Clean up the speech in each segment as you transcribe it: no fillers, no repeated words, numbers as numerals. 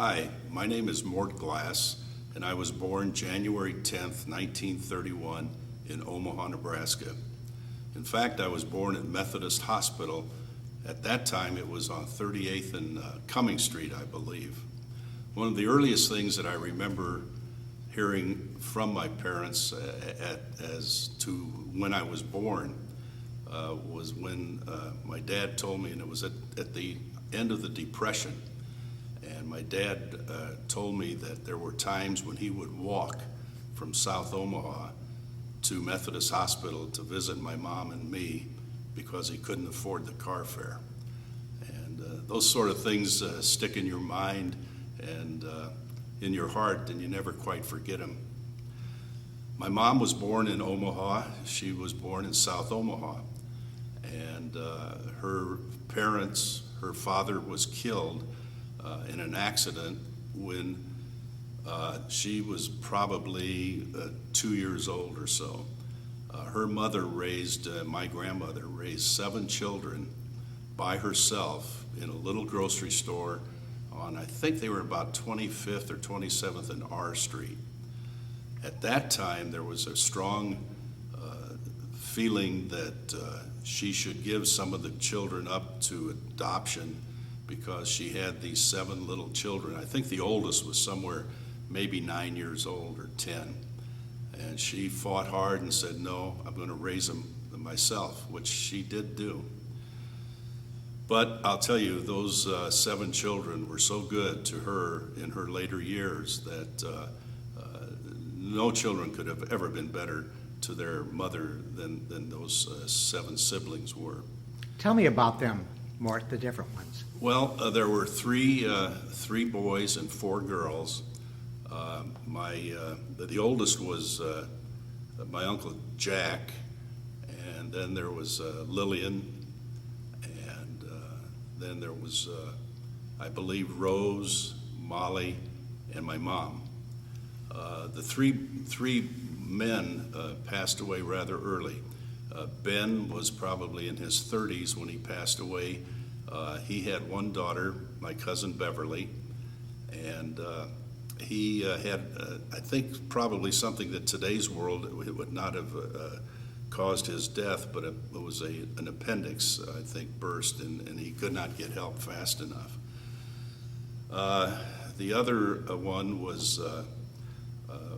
Hi, my name is Mort and I was born January 10th, 1931 in Omaha, Nebraska. In fact, I was born at Methodist Hospital. At that time, it was on 38th and Cumming Street, I believe. One of the earliest things that I remember hearing from my parents as to when I was born was when my dad told me, and it was at the end of the Depression. And my dad told me that there were times when he would walk from South Omaha to Methodist Hospital to visit my mom and me because he couldn't afford the car fare. And those sort of things stick in your mind and in your heart, and you never quite forget them. My mom was born in Omaha. She was born in South Omaha. And her father was killed in an accident when she was probably 2 years old or so. Her mother my grandmother raised 7 children by herself in a little grocery store on, I think they were about 25th or 27th and R Street. At that time, there was a strong feeling that she should give some of the children up to adoption because she had these 7 little children. I think the oldest was somewhere maybe 9 years old or 10. And she fought hard and said, no, I'm going to raise them myself, which she did do. But I'll tell you, those 7 children were so good to her in her later years that no children could have ever been better to their mother than those 7 siblings were. Tell me about them, Mort, the different ones. Well, there were three boys and 4 girls. The oldest was my Uncle Jack, and then there was Lillian, and then there was, I believe, Rose, Molly, and my mom. The three men passed away rather early. Ben was probably in his 30s when he passed away. He had 1 daughter, my cousin Beverly, and he had, I think, probably something that today's world it would not have caused his death, but it was an appendix, I think, burst, and he could not get help fast enough. The other one was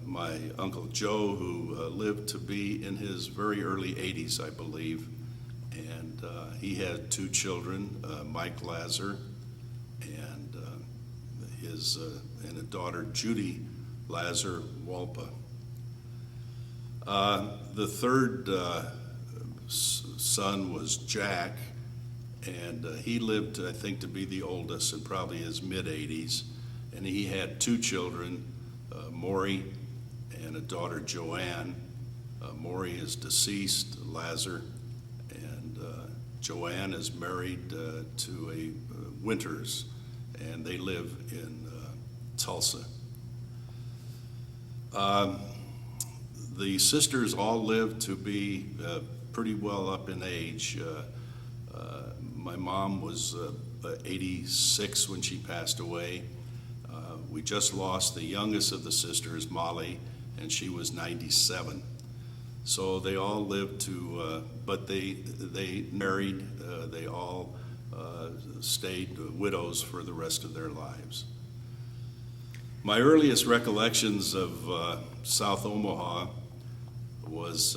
my Uncle Joe, who lived to be in his very early 80s, I believe. And he had 2 children, Mike Lazar and a daughter, Judy Lazar Walpa. The third son was Jack, and he lived, I think, to be the oldest in probably his mid-80s. And he had 2 children, Maury and a daughter, Joanne. Maury is deceased, Lazar, and Joanne is married to a Winters, and they live in Tulsa. The sisters all lived to be pretty well up in age. My mom was 86 when she passed away. We just lost the youngest of the sisters, Molly, and she was 97. So they all lived to, but they married. They all stayed widows for the rest of their lives. My earliest recollections of South Omaha was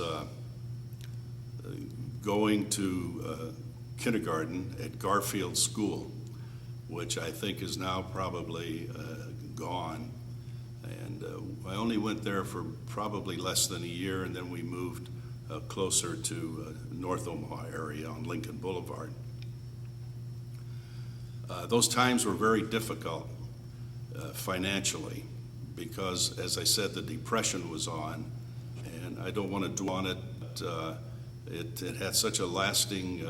going to kindergarten at Garfield School, which I think is now probably gone. And I only went there for probably less than a year, and then we moved closer to North Omaha area on Lincoln Boulevard. Those times were very difficult financially because, as I said, the Depression was on, and I don't want to dwell on it, but it had such a lasting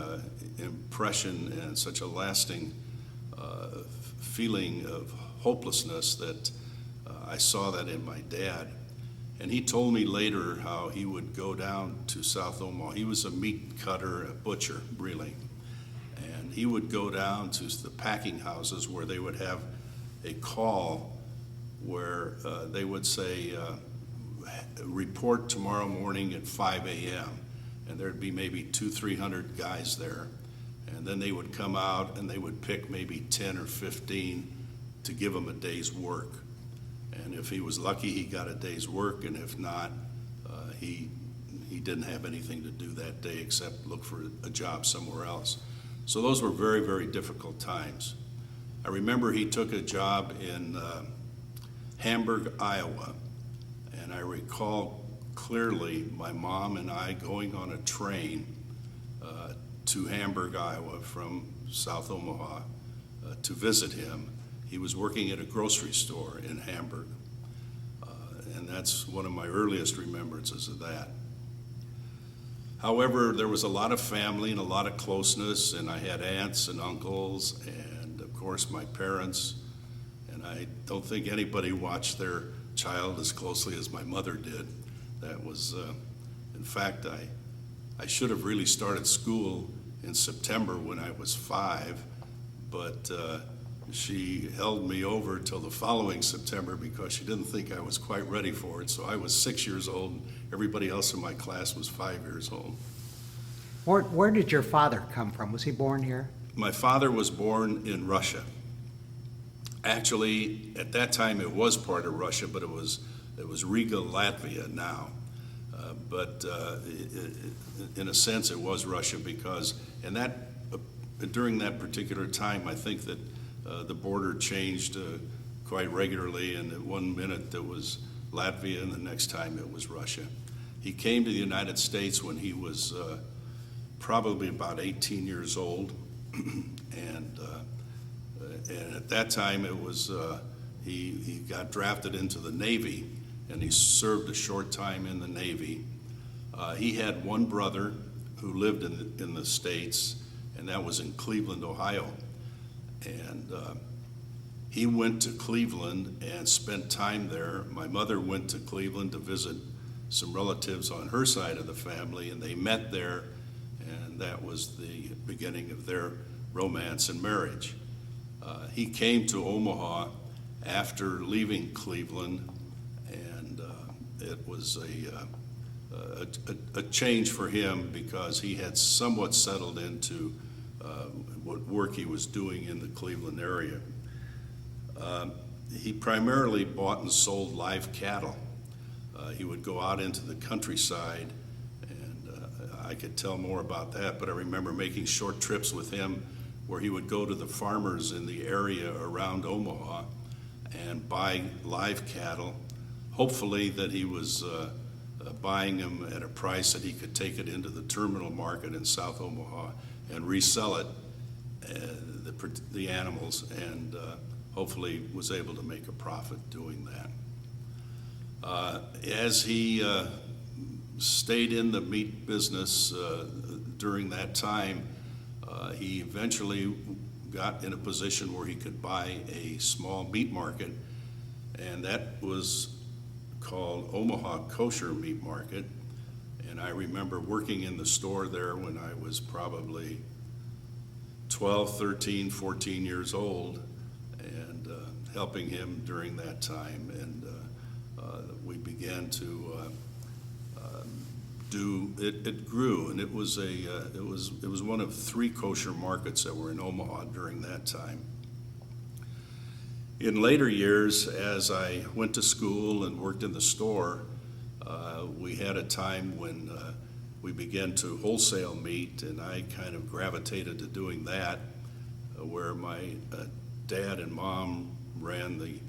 impression and such a lasting feeling of hopelessness that I saw that in my dad. And he told me later how he would go down to South Omaha. He was a meat cutter, a butcher, really. And he would go down to the packing houses where they would have a call where they would say, report tomorrow morning at 5 a.m. And there'd be maybe 300 guys there. And then they would come out and they would pick maybe 10 or 15 to give him a day's work. And if he was lucky, he got a day's work, and if not, he didn't have anything to do that day except look for a job somewhere else. So those were very, very difficult times. I remember he took a job in Hamburg, Iowa, and I recall clearly my mom and I going on a train to Hamburg, Iowa from South Omaha to visit him. He was working at a grocery store in Hamburg, and that's one of my earliest remembrances of that. However, there was a lot of family and a lot of closeness, and I had aunts and uncles, and of course my parents, and I don't think anybody watched their child as closely as my mother did. That was, in fact, I should have really started school in September when I was 5, but she held me over till the following September because she didn't think I was quite ready for it. So I was 6 years old. Everybody else in my class was 5 years old. Where did your father come from? Was he born here? My father was born in Russia. Actually, at that time it was part of Russia, but it was Riga, Latvia now. But in a sense it was Russia because during that particular time I think that the border changed quite regularly, and at 1 minute it was Latvia and the next time it was Russia. He came to the United States when he was probably about 18 years old, and at that time it was he got drafted into the Navy, and he served a short time in the Navy. He had one brother who lived in the States, and that was in Cleveland, Ohio. And he went to Cleveland and spent time there. My mother went to Cleveland to visit some relatives on her side of the family, and they met there, and that was the beginning of their romance and marriage. He came to Omaha after leaving Cleveland, and it was a change for him because he had somewhat settled into what work he was doing in the Cleveland area. He primarily bought and sold live cattle. He would go out into the countryside, and I could tell more about that, but I remember making short trips with him where he would go to the farmers in the area around Omaha and buy live cattle, hopefully that he was buying them at a price that he could take it into the terminal market in South Omaha and resell it, the animals, and hopefully was able to make a profit doing that. As he stayed in the meat business during that time, he eventually got in a position where he could buy a small meat market, and that was called Omaha Kosher Meat Market. And I remember working in the store there when I was probably 12, 13, 14 years old, and helping him during that time. And we began to it grew, and it was one of 3 kosher markets that were in Omaha during that time. In later years, as I went to school and worked in the store, we had a time when we began to wholesale meat, and I kind of gravitated to doing that, where my dad and mom ran the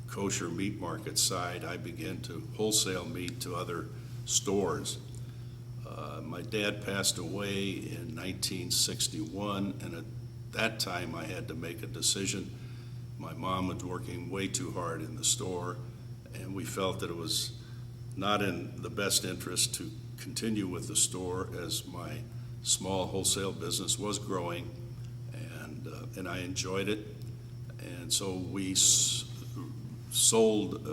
kosher meat market side. I began to wholesale meat to other stores. My dad passed away in 1961, and at that time I had to make a decision. My mom was working way too hard in the store, and we felt that it was not in the best interest to continue with the store as my small wholesale business was growing, and I enjoyed it. And so we sold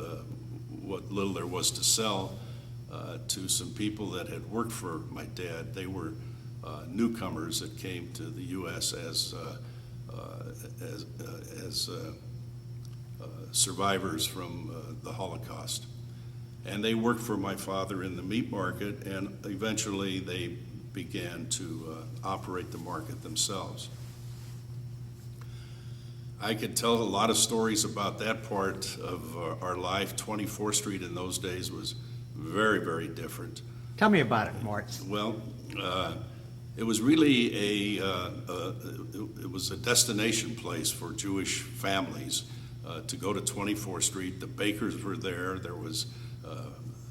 what little there was to sell to some people that had worked for my dad. They were newcomers that came to the U.S. as survivors from the Holocaust. And they worked for my father in the meat market, and eventually they began to operate the market themselves. I could tell a lot of stories about that part of our life. 24th Street in those days was very, very different. Tell me about it, Mort. Well, it was really it was a destination place for Jewish families to go to 24th Street. The bakers were there. There was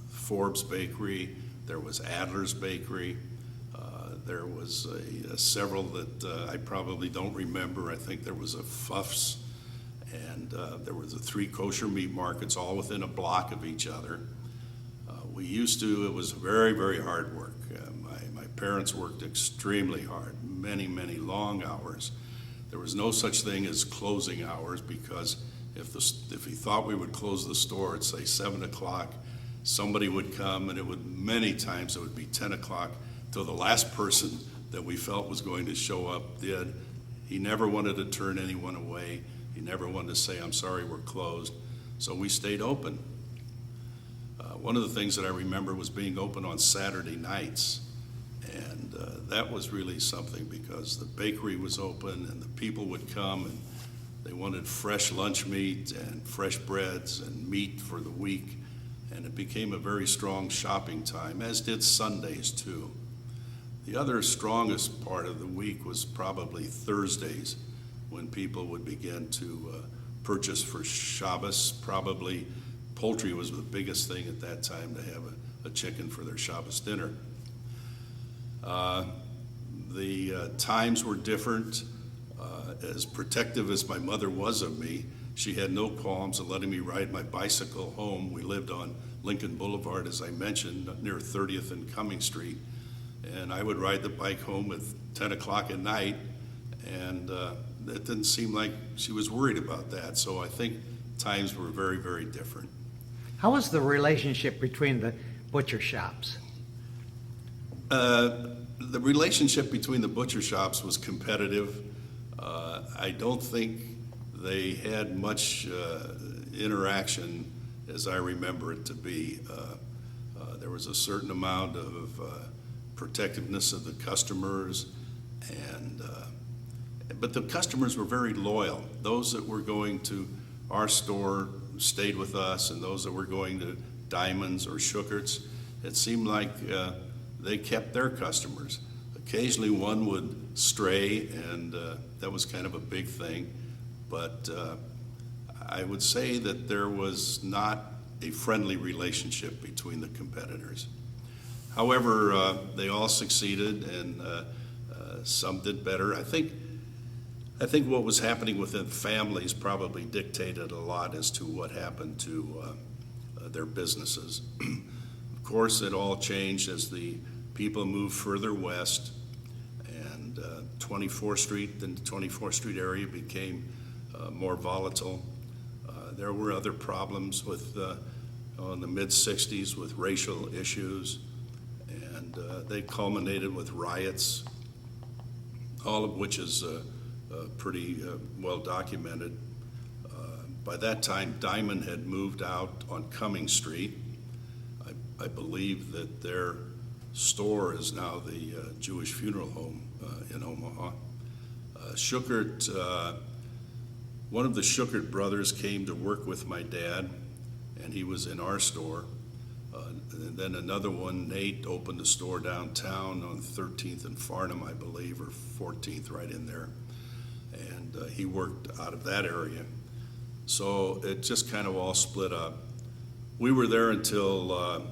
Forbes Bakery. There was Adler's Bakery. There was several that I probably don't remember. I think there was a Fuff's, and there was the 3 kosher meat markets all within a block of each other. It was very, very hard work. My parents worked extremely hard, many, many long hours. There was no such thing as closing hours, because if he thought we would close the store at, say, 7 o'clock, somebody would come, and many times it would be 10 o'clock till the last person that we felt was going to show up did. He never wanted to turn anyone away. He never wanted to say, "I'm sorry, we're closed." So we stayed open. One of the things that I remember was being open on Saturday nights, and that was really something, because the bakery was open and the people would come and they wanted fresh lunch meat and fresh breads and meat for the week, and it became a very strong shopping time, as did Sundays too. The other strongest part of the week was probably Thursdays, when people would begin to purchase for Shabbos. Probably poultry was the biggest thing at that time, to have a chicken for their Shabbos dinner. The times were different. As protective as my mother was of me, she had no qualms of letting me ride my bicycle home. We lived on Lincoln Boulevard, as I mentioned, near 30th and Cumming Street. And I would ride the bike home at 10 o'clock at night, and it didn't seem like she was worried about that. So I think times were very, very different. How was the relationship between the butcher shops? The relationship between the butcher shops was competitive. I don't think they had much interaction as I remember it to be. There was a certain amount of protectiveness of the customers, but the customers were very loyal. Those that were going to our store stayed with us, and those that were going to Diamonds or Schuckert's, it seemed like they kept their customers. Occasionally one would stray, and that was kind of a big thing, but I would say that there was not a friendly relationship between the competitors. However, they all succeeded, and some did better. I think what was happening within families probably dictated a lot as to what happened to their businesses. Of course, it all changed as the people moved further west, and 24th Street, the 24th Street area became more volatile. There were other problems in the mid-'60s with racial issues, and they culminated with riots, all of which is pretty well documented. By that time, Diamond had moved out on Cumming Street. I believe that their store is now the Jewish Funeral Home in Omaha. Schuckert, one of the Schuckert brothers came to work with my dad, and he was in our store. And then another one, Nate, opened a store downtown on 13th and Farnham, I believe, or 14th, right in there. And he worked out of that area. So it just kind of all split up. We were there until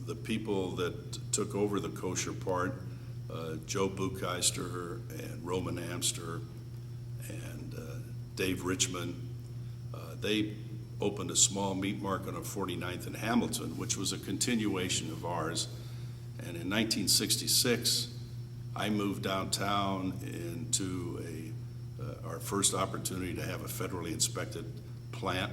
the people that took over the kosher part, Joe Bukeister and Roman Amster and Dave Richmond, they opened a small meat market on 49th and Hamilton, which was a continuation of ours. And in 1966, I moved downtown into our first opportunity to have a federally inspected plant,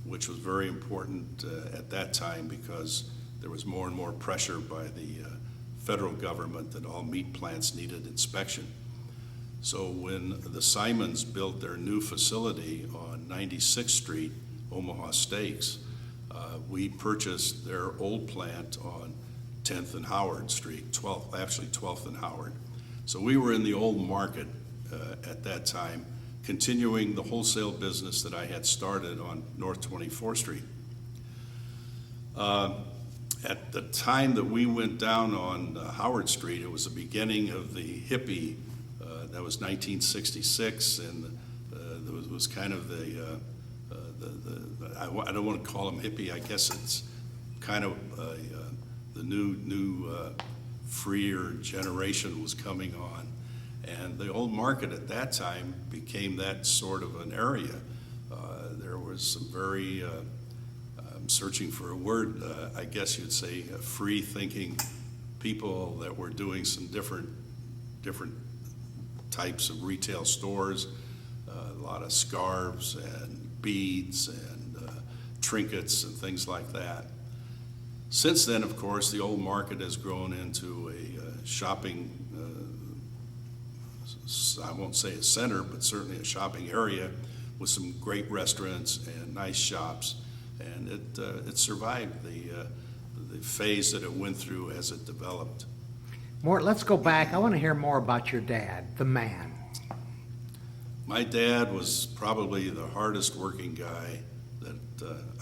which was very important at that time, because there was more and more pressure by the federal government that all meat plants needed inspection. So when the Simons built their new facility on 96th Street, Omaha Steaks. We purchased their old plant on 10th and Howard Street, 12th and Howard. So we were in the old market at that time, continuing the wholesale business that I had started on North 24th Street. At the time that we went down on Howard Street, it was the beginning of the hippie. That was 1966, and there was kind of I don't want to call them hippie. I guess it's kind of the new freer generation was coming on, and the old market at that time became that sort of an area. There was some very I'm searching for a word, I guess you'd say free-thinking people that were doing some different types of retail stores, a lot of scarves and beads and trinkets and things like that. Since then, of course, the old market has grown into a shopping, I won't say a center, but certainly a shopping area with some great restaurants and nice shops. And it survived the phase that it went through as it developed. Mort, let's go back. I want to hear more about your dad, the man. My dad was probably the hardest working guy that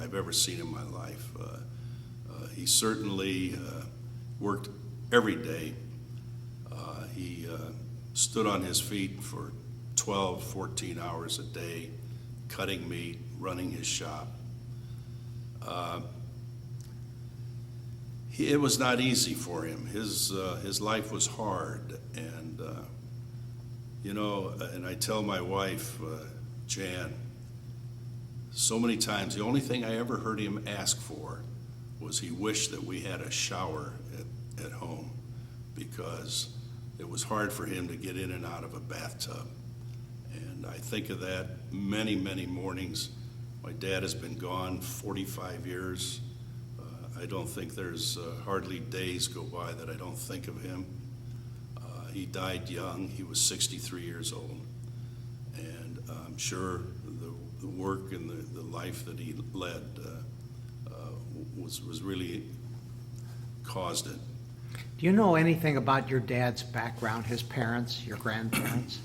I've ever seen in my life. He certainly worked every day. He stood on his feet for 12, 14 hours a day, cutting meat, running his shop. It was not easy for him. His life was hard, and and I tell my wife, Jan, so many times the only thing I ever heard him ask for was he wished that we had a shower at home, because it was hard for him to get in and out of a bathtub. And I think of that many, many mornings. My dad has been gone 45 years. I don't think there's hardly days go by that I don't think of him. He died young. He was 63 years old. And I'm sure the work and the life that he led was really caused it. Do you know anything about your dad's background, his parents, your grandparents?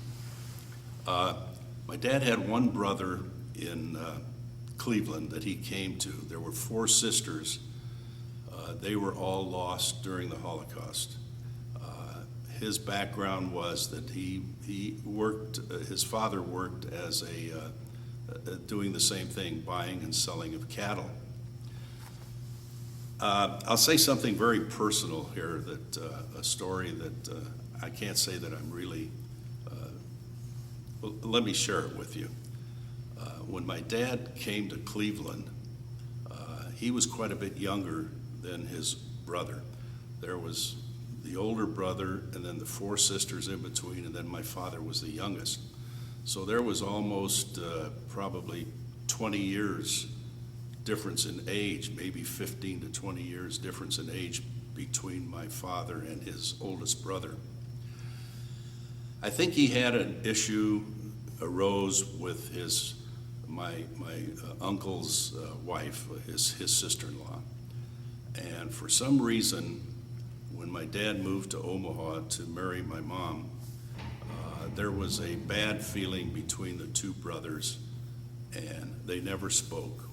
My dad had one brother in Cleveland that he came to. There were 4 sisters. They were all lost during the Holocaust. His background was that he worked, his father worked as doing the same thing, buying and selling of cattle. I'll say something very personal here, that a story that I can't say that I'm really, well, let me share it with you. When my dad came to Cleveland, he was quite a bit younger than his brother. There was the older brother and then the 4 sisters in between, and then my father was the youngest. So there was almost probably 20 years difference in age, maybe 15 to 20 years difference in age between my father and his oldest brother. I think he had an issue arose with my uncle's wife, his sister-in-law. And for some reason, when my dad moved to Omaha to marry my mom, there was a bad feeling between the 2 brothers, and they never spoke.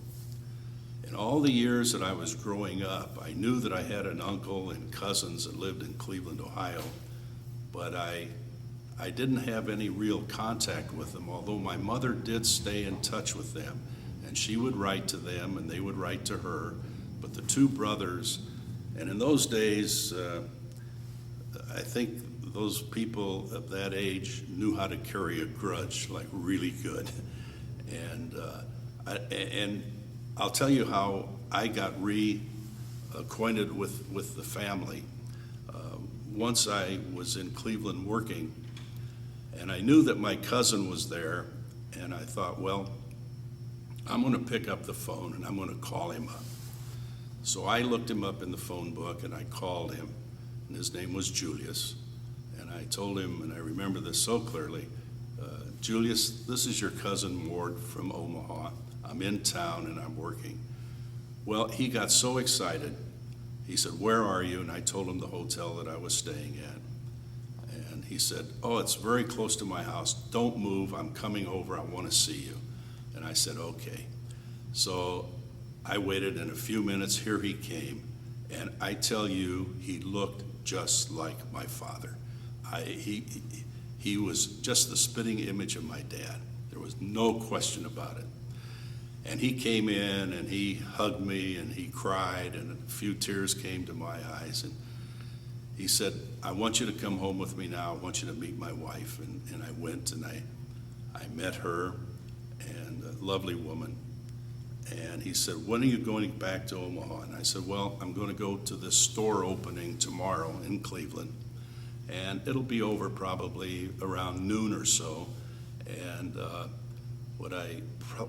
In all the years that I was growing up, I knew that I had an uncle and cousins that lived in Cleveland, Ohio, but I didn't have any real contact with them, although my mother did stay in touch with them, and she would write to them and they would write to her. But the 2 brothers, and in those days, I think those people of that age knew how to carry a grudge, like really good. And I'll tell you how I got reacquainted with the family. Once I was in Cleveland working, and I knew that my cousin was there, and I thought, well, I'm going to pick up the phone and I'm going to call him up. So I looked him up in the phone book and I called him, and his name was Julius. And I told him, and I remember this so clearly, Julius, this is your cousin Mort from Omaha. I'm in town and I'm working. Well, he got so excited. He said, "Where are you?" And I told him the hotel that I was staying at. And he said, "Oh, it's very close to my house. Don't move. I'm coming over. I want to see you." And I said, "Okay." So I waited, and a few minutes, here he came. And I tell you, he looked just like my father. He was just the spitting image of my dad. There was no question about it. And he came in and he hugged me and he cried, and a few tears came to my eyes. And he said, "I want you to come home with me now. I want you to meet my wife." And I went and I met her, and a lovely woman. And he said, "When are you going back to Omaha?" And I said, "Well, I'm going to go to this store opening tomorrow in Cleveland. And it'll be over probably around noon or so. And what I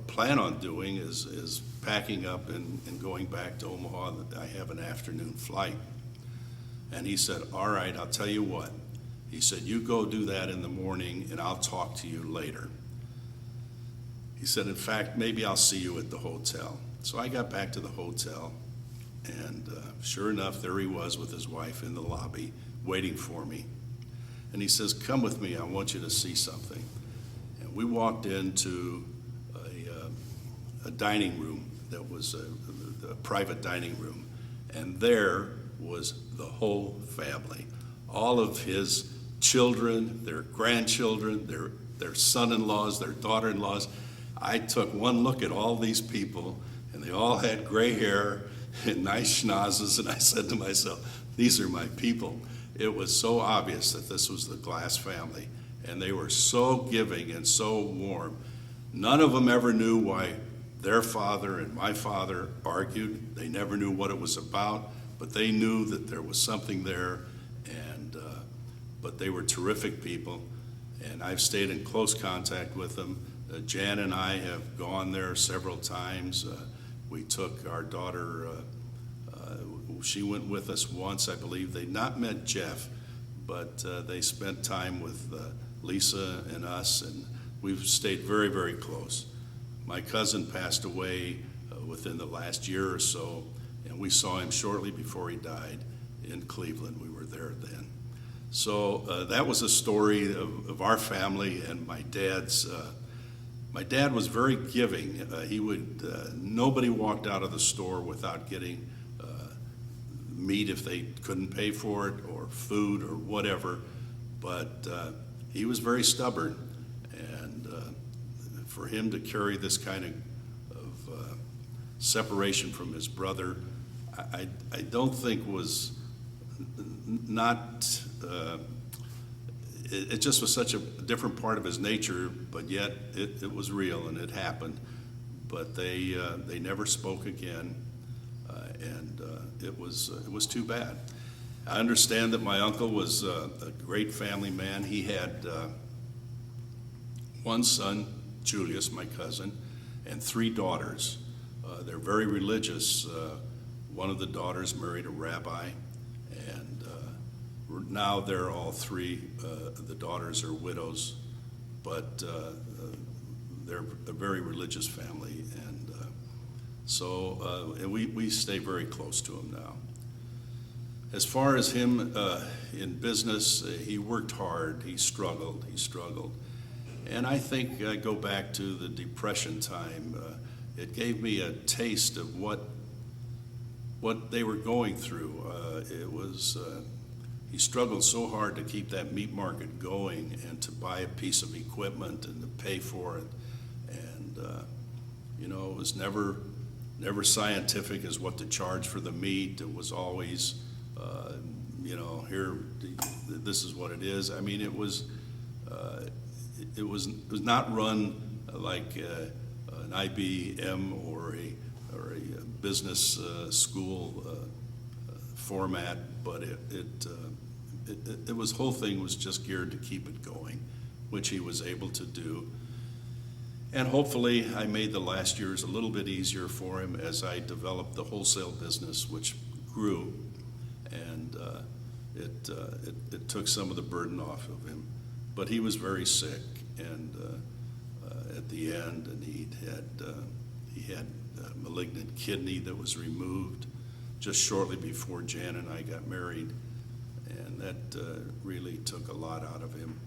plan on doing is packing up and going back to Omaha. I have an afternoon flight." And he said, "All right, I'll tell you what." He said, "You go do that in the morning, and I'll talk to you later." He said, "In fact, maybe I'll see you at the hotel." So I got back to the hotel, and sure enough, there he was with his wife in the lobby waiting for me. And he says, "Come with me, I want you to see something." And we walked into a dining room that was a private dining room, and there was the whole family. All of his children, their grandchildren, their son-in-laws, their daughter-in-laws. I took one look at all these people, and they all had gray hair and nice schnozzes, and I said to myself, "These are my people." It was so obvious that this was the Glass family, and they were so giving and so warm. None of them ever knew why their father and my father argued. They never knew what it was about, but they knew that there was something there, but they were terrific people, and I've stayed in close contact with them. Jan and I have gone there several times. We took our daughter, she went with us once, I believe. They'd not met Jeff, but they spent time with Lisa and us, and we've stayed very, very close. My cousin passed away within the last year or so, and we saw him shortly before he died in Cleveland. We were there then. So that was a story of our family and my dad's. My dad was very giving. He would, nobody walked out of the store without getting meat if they couldn't pay for it, or food or whatever. But he was very stubborn. And for him to carry this kind of separation from his brother, I don't think was not, it just was such a different part of his nature, but yet it was real and it happened. But they never spoke again, and it was too bad. I understand that my uncle was a great family man. He had one son, Julius, my cousin, and 3 daughters. They're very religious. One of the daughters married a rabbi, and now they're all 3. The daughters are widows, but they're a very religious family, and we stay very close to him now. As far as him in business, he worked hard. He struggled. And I think I go back to the Depression time. It gave me a taste of what they were going through. He struggled so hard to keep that meat market going and to buy a piece of equipment and to pay for it. And, it was never scientific as what to charge for the meat. It was always, here, this is what it is. I mean, it was not run like an IBM or a business school format, but it was, whole thing was just geared to keep it going, which he was able to do. And hopefully I made the last years a little bit easier for him as I developed the wholesale business, which grew, and it took some of the burden off of him. But he was very sick, and at the end, and He had a malignant kidney that was removed just shortly before Jan and I got married, and that really took a lot out of him.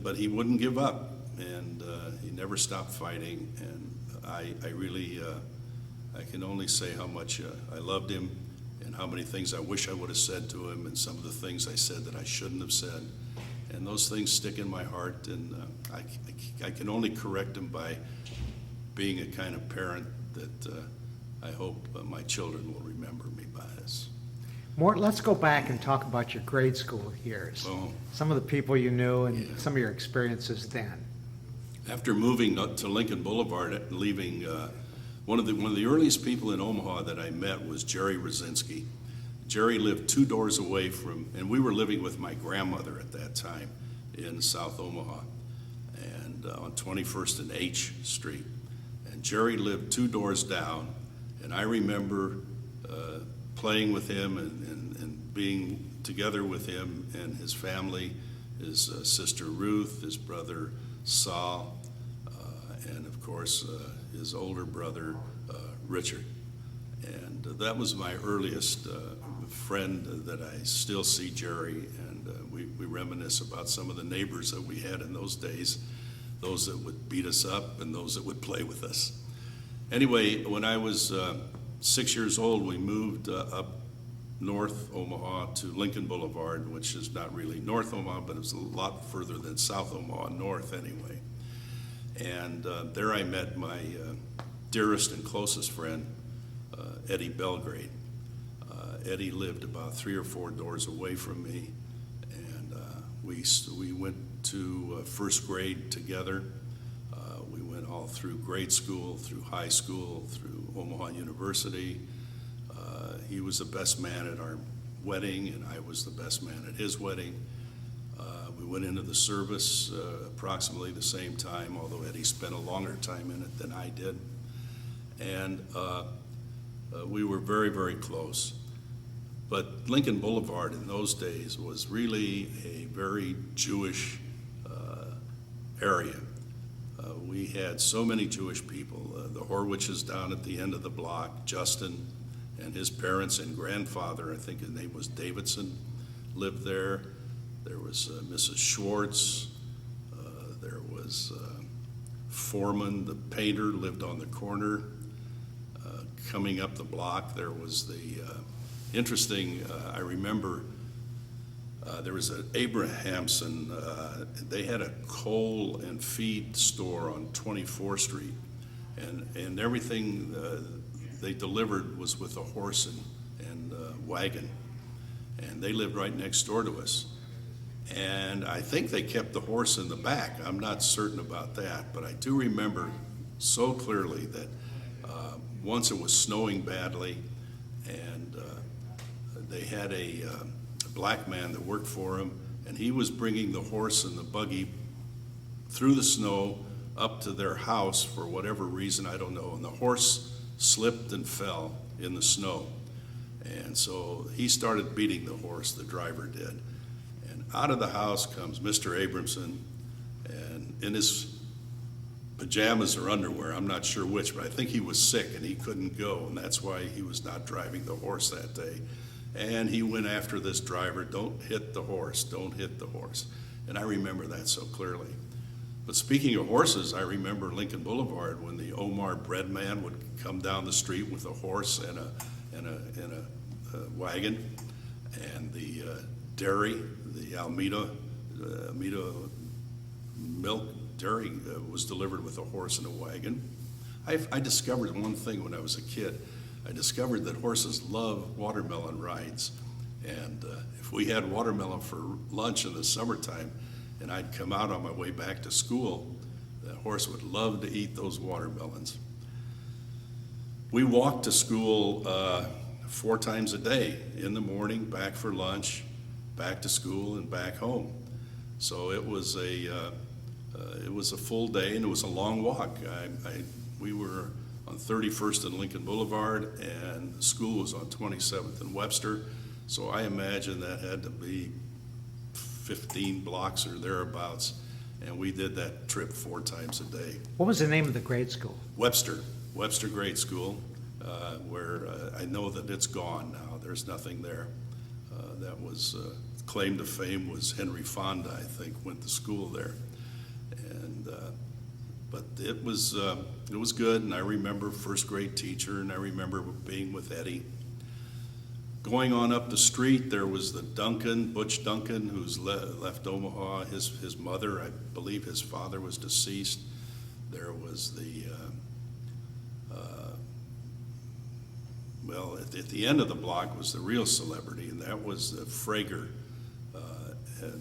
But he wouldn't give up, and he never stopped fighting. And I really, I can only say how much I loved him, and how many things I wish I would have said to him, and some of the things I said that I shouldn't have said. And those things stick in my heart, and I can only correct them by being a kind of parent that I hope my children will remember me by as. Mort, let's go back and talk about your grade school years. Oh. Some of the people you knew and Yeah. some of your experiences then. After moving to Lincoln Boulevard and leaving, one of the earliest people in Omaha that I met was Jerry Rosinski. Jerry lived 2 doors away from, and we were living with my grandmother at that time in South Omaha, and on 21st and H Street. And Jerry lived 2 doors down, and I remember playing with him and being together with him and his family, his sister Ruth, his brother Saul, and of course his older brother Richard. And that was my earliest friend that I still see, Jerry, and we reminisce about some of the neighbors that we had in those days, those that would beat us up and those that would play with us. Anyway, when I was 6 years old, we moved up North Omaha to Lincoln Boulevard, which is not really North Omaha, but it's a lot further than South Omaha, north anyway. And there I met my dearest and closest friend, Eddie Belgrade. Eddie lived about 3 or 4 doors away from me, and we went to first grade together. We went all through grade school, through high school, through Omaha University. He was the best man at our wedding, and I was the best man at his wedding. We went into the service approximately the same time, although Eddie spent a longer time in it than I did. And we were very, very close. But Lincoln Boulevard in those days was really a very Jewish area. We had so many Jewish people. The Horwiches down at the end of the block, Justin and his parents and grandfather, I think his name was Davidson, lived there. There was Mrs. Schwartz. There was Foreman, the painter, lived on the corner. Coming up the block, there was the interesting, I remember there was an Abrahamson, they had a coal and feed store on 24th Street, and everything they delivered was with a horse and wagon, and they lived right next door to us. And I think they kept the horse in the back. I'm not certain about that, but I do remember so clearly that once it was snowing badly, and they had a black man that worked for him, and he was bringing the horse and the buggy through the snow up to their house for whatever reason, I don't know, and the horse slipped and fell in the snow. And so he started beating the horse, the driver did. And out of the house comes Mr. Abramson, and in his pajamas or underwear, I'm not sure which, but I think he was sick and he couldn't go, and that's why he was not driving the horse that day. And he went after this driver, don't hit the horse, don't hit the horse. And I remember that so clearly. But speaking of horses, I remember Lincoln Boulevard when the Omar bread man would come down the street with a horse and a wagon, and the dairy, the Almeida milk dairy was delivered with a horse and a wagon. I discovered one thing when I was a kid. I discovered that horses love watermelon rides, and if we had watermelon for lunch in the summertime and I'd come out on my way back to school, the horse would love to eat those watermelons. We walked to school 4 times a day, in the morning, back for lunch, back to school, and back home. So it was a full day, and it was a long walk. We were on 31st and Lincoln Boulevard, and the school was on 27th and Webster. So I imagine that had to be 15 blocks or thereabouts. and we did that trip 4 times a day. What was the name of the grade school? Webster Grade School, where I know that it's gone now. There's nothing there. That was claim to fame was Henry Fonda, I think, went to school there, and but it was good. And I remember first grade teacher, and I remember being with Eddie. Going on up the street, there was the Butch Duncan, who's left Omaha. His mother, I believe his father was deceased. There was well, at the end of the block was the real celebrity, and that was Frager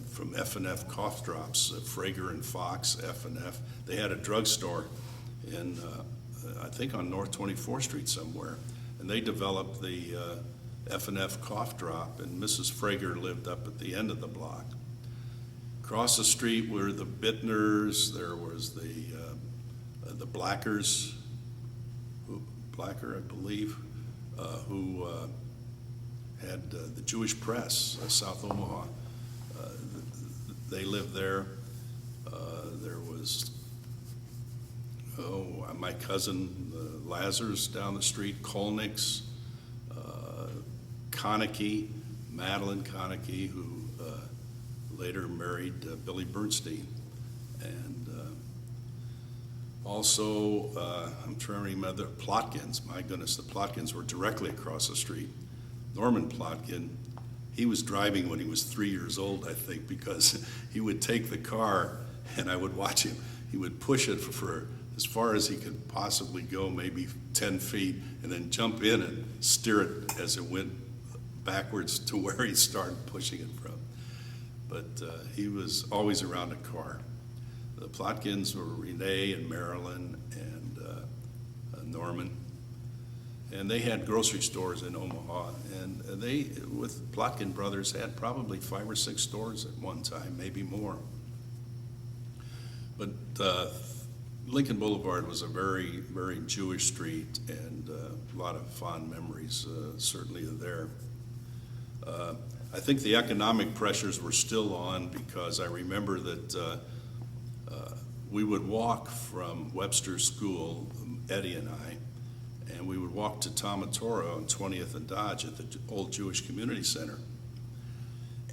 from F&F Cough Drops. Frager and Fox, F&F. They had a drugstore in, I think, on North 24th Street somewhere, and they developed the F&F Cough Drop, and Mrs. Frager lived up at the end of the block. Across the street were the Bittners. There was the Blacker, I believe, who had the Jewish Press, South Omaha. They lived there. There was, my cousin Lazarus down the street, Kolnick's, Konecki, Madeline Konecki, who later married Billy Bernstein. And also, I'm trying to remember, Plotkins. My goodness, the Plotkins were directly across the street. Norman Plotkin, he was driving when he was 3 years old, I think, because he would take the car and I would watch him. He would push it for as far as he could possibly go, maybe 10 feet, and then jump in and steer it as it went backwards to where he started pushing it from. But he was always around a car. The Plotkins were Renee and Marilyn and Norman. And they had grocery stores in Omaha. And they, with Plotkin Brothers, had probably 5 or 6 stores at one time, maybe more. But Lincoln Boulevard was a very, very Jewish street, and a lot of fond memories certainly are there. I think the economic pressures were still on, because I remember that we would walk from Webster School, Eddie and I, and we would walk to Tomatora on 20th and Dodge at the old Jewish Community Center.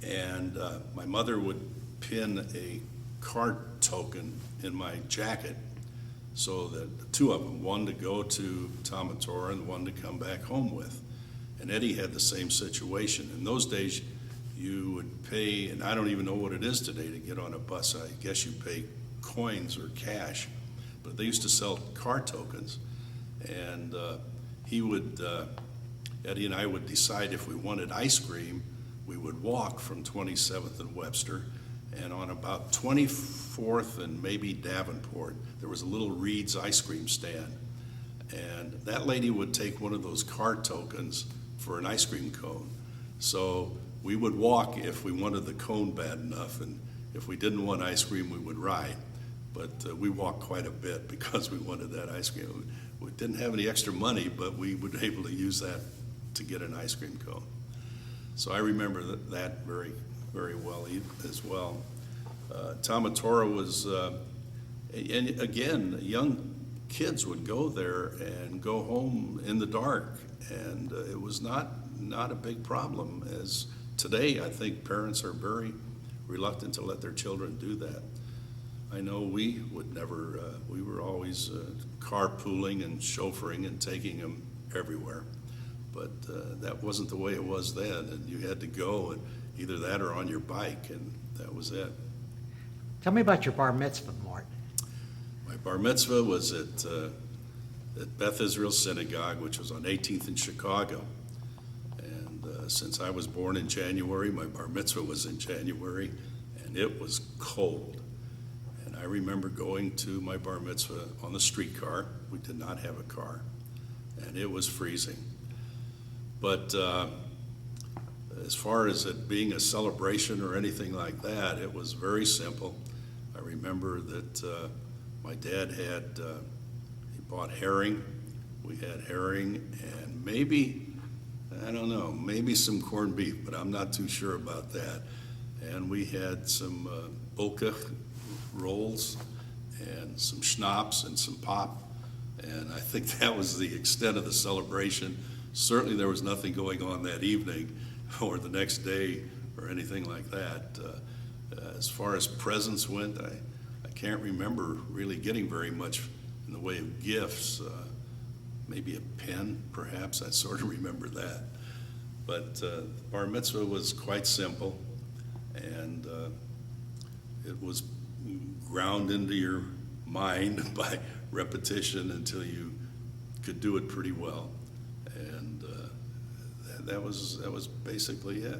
And my mother would pin a card token in my jacket, so that 2 of them, one to go to Tomatora and one to come back home with. And Eddie had the same situation. In those days, you would pay, and I don't even know what it is today to get on a bus. I guess you pay coins or cash, but they used to sell car tokens. And Eddie and I would decide if we wanted ice cream. We would walk from 27th and Webster, and on about 24th and maybe Davenport, there was a little Reed's ice cream stand. And that lady would take one of those card tokens for an ice cream cone. So we would walk if we wanted the cone bad enough, and if we didn't want ice cream, we would ride. But we walked quite a bit because we wanted that ice cream. We didn't have any extra money, but we were able to use that to get an ice cream cone. So I remember that very, very well as well. Tomatora was, and again, young kids would go there and go home in the dark, and it was not a big problem. As today, I think parents are very reluctant to let their children do that. I know we would never, we were always carpooling and chauffeuring and taking them everywhere. But that wasn't the way it was then, and you had to go, and either that or on your bike, and that was it. Tell me about your bar mitzvah, Mort. My bar mitzvah was at Beth Israel Synagogue, which was on 18th in Chicago. And since I was born in January, my bar mitzvah was in January, and it was cold. And I remember going to my bar mitzvah on the streetcar. We did not have a car, and it was freezing. But as far as it being a celebration or anything like that, it was very simple. I remember that my dad he bought herring. We had herring and maybe, I don't know, maybe some corned beef, but I'm not too sure about that. And we had some bulka, rolls and some schnapps and some pop. And I think that was the extent of the celebration. Certainly there was nothing going on that evening or the next day or anything like that. As far as presents went, I can't remember really getting very much in the way of gifts. Maybe a pen, perhaps. I sort of remember that. But bar mitzvah was quite simple, and it was ground into your mind by repetition until you could do it pretty well. And that was basically it.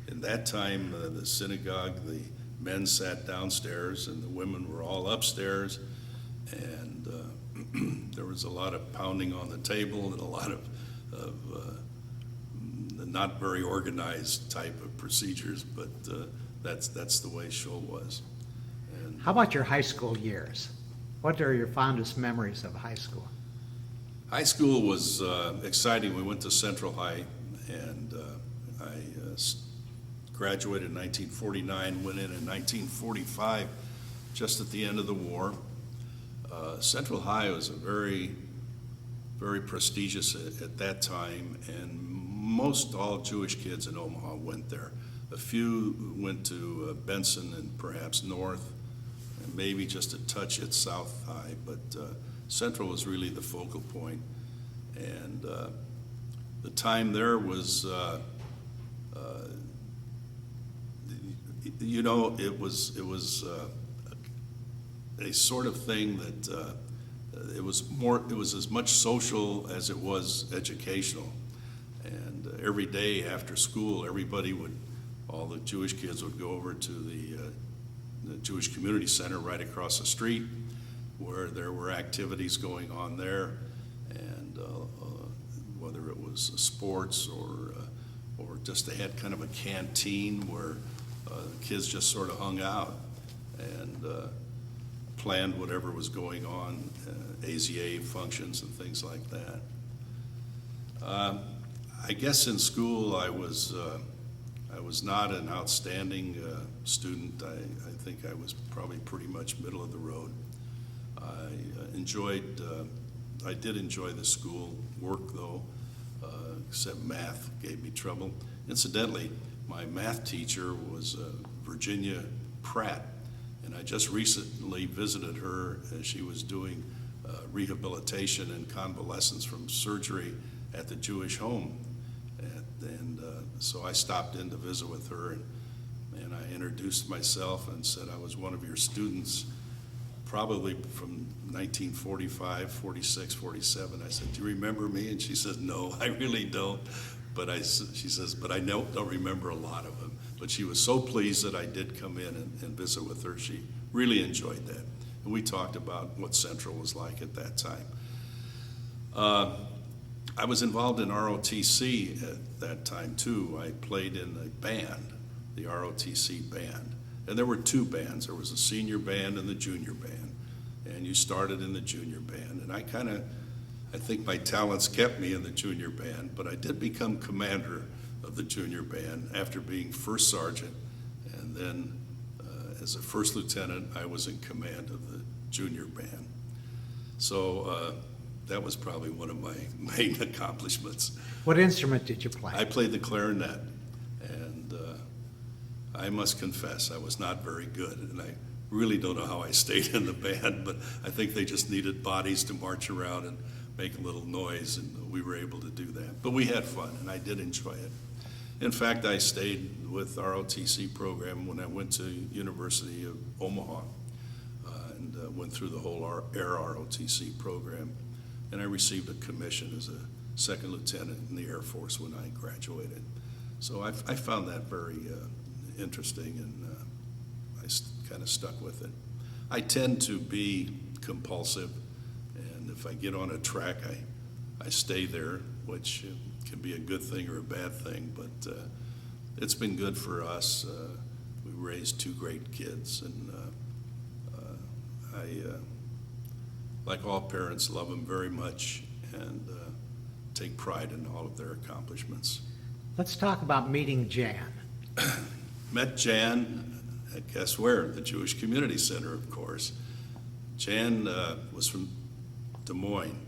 In that time, the synagogue, the men sat downstairs and the women were all upstairs, and there was a lot of pounding on the table and a lot of not very organized type of procedures, but that's the way shul was. And How about your high school years? What are your fondest memories of high school? high school was exciting. We went to Central High, and I graduated in 1949, went in 1945, just at the end of the war. Central High was a very, very prestigious at that time, and most all Jewish kids in Omaha went there. A few went to Benson and perhaps North, and maybe just a touch at South High, but Central was really the focal point. And the time there was, it was a sort of thing that it was as much social as it was educational. And every day after school, all the Jewish kids would go over to the Jewish Community Center right across the street, where there were activities going on there, and whether it was sports or just they had kind of a canteen where the kids just sort of hung out and planned whatever was going on, AZA functions and things like that. I guess in school I was not an outstanding student. I think I was probably pretty much middle of the road. I did enjoy the school work though, except math gave me trouble. Incidentally, my math teacher was Virginia Pratt, and I just recently visited her as she was doing rehabilitation and convalescence from surgery at the Jewish home. And so I stopped in to visit with her, and I introduced myself and said I was one of your students, probably from 1945, 46, 47. I said, "Do you remember me?" And she said, "No, I really don't." But she says, "But I don't remember a lot of them." But she was so pleased that I did come in and visit with her. She really enjoyed that. And we talked about what Central was like at that time. I was involved in ROTC at that time too. I played in a band, the ROTC band. And there were two bands. There was a senior band and the junior band. And you started in the junior band. And I think my talents kept me in the junior band, but I did become commander of the junior band after being first sergeant. And then as a first lieutenant, I was in command of the junior band. So that was probably one of my main accomplishments. What instrument did you play? I played the clarinet, and I must confess I was not very good, and I really don't know how I stayed in the band, but I think they just needed bodies to march around and make a little noise, and we were able to do that. But we had fun, and I did enjoy it. In fact, I stayed with ROTC program when I went to University of Omaha, and went through the whole Air ROTC program. And I received a commission as a second lieutenant in the Air Force when I graduated. So I found that very interesting, and I kind of stuck with it. I tend to be compulsive, and if I get on a track, I stay there, which can be a good thing or a bad thing, but it's been good for us. We raised two great kids, and I like all parents, love them very much and take pride in all of their accomplishments. Let's talk about meeting Jan. Met Jan guess where? The Jewish Community Center, of course. Jan was from Des Moines,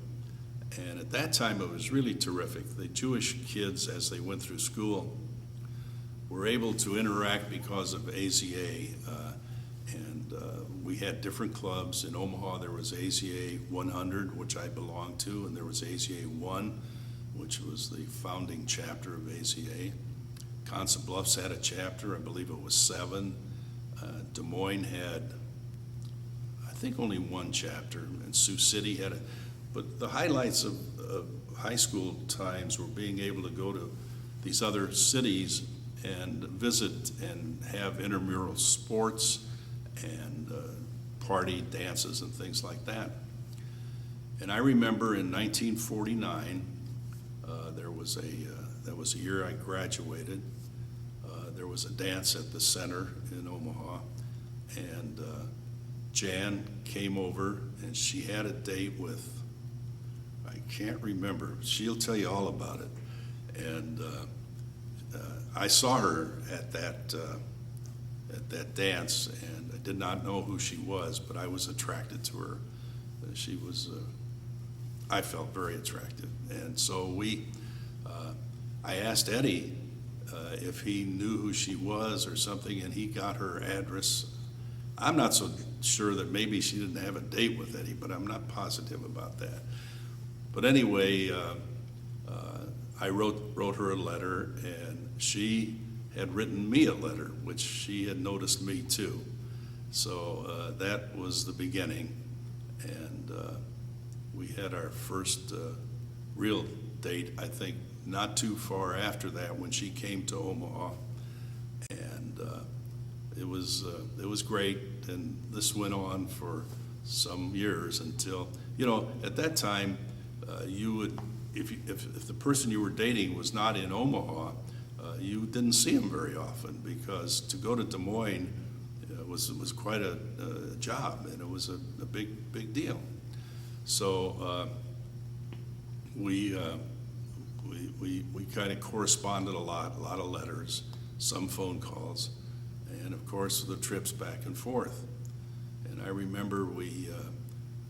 and at that time it was really terrific. The Jewish kids, as they went through school, were able to interact because of AZA, and we had different clubs. In Omaha, there was AZA 100, which I belonged to, and there was AZA 1, which was the founding chapter of AZA. Council Bluffs had a chapter, I believe it was 7. Des Moines had, I think, only 1 chapter, and Sioux City had it. But the highlights of high school times were being able to go to these other cities and visit and have intramural sports and party dances and things like that. And I remember in 1949, that was a year I graduated. There was a dance at the center in Omaha, and Jan came over, and she had a date with, I can't remember. She'll tell you all about it. And I saw her at that dance, and I did not know who she was, but I was attracted to her. She was, I felt very attractive. And so I asked Eddie if he knew who she was or something, and he got her address. I'm not so sure that maybe she didn't have a date with Eddie, but I'm not positive about that. But anyway, I wrote her a letter, and she had written me a letter, which she had noticed me too. So that was the beginning, and we had our first real date, I think, not too far after that, when she came to Omaha, and it was great. And this went on for some years until, at that time, you would, if the person you were dating was not in Omaha, you didn't see him very often, because to go to Des Moines was quite a job, and it was a big deal. So we kind of corresponded a lot of letters, some phone calls, and of course the trips back and forth. And I remember we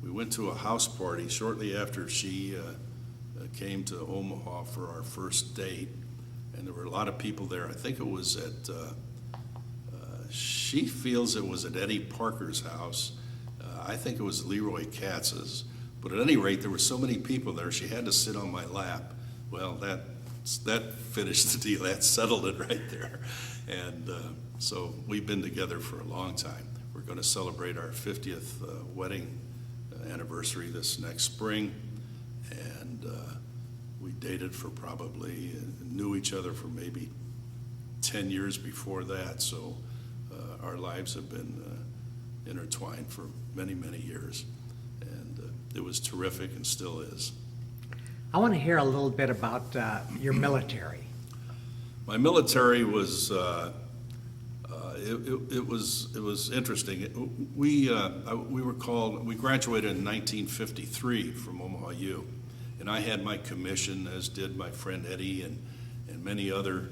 went to a house party shortly after she came to Omaha for our first date, and there were a lot of people there. I think it was at, she feels it was at Eddie Parker's house. I think it was Leroy Katz's, but at any rate, there were so many people there, she had to sit on my lap. Well, that finished the deal. That settled it right there. And so we've been together for a long time. We're going to celebrate our 50th wedding anniversary this next spring. And we dated for probably, knew each other for maybe 10 years before that. So our lives have been intertwined for many, many years. And it was terrific and still is. I want to hear a little bit about your military. My military was it was interesting. We graduated in 1953 from Omaha U, and I had my commission, as did my friend Eddie and many other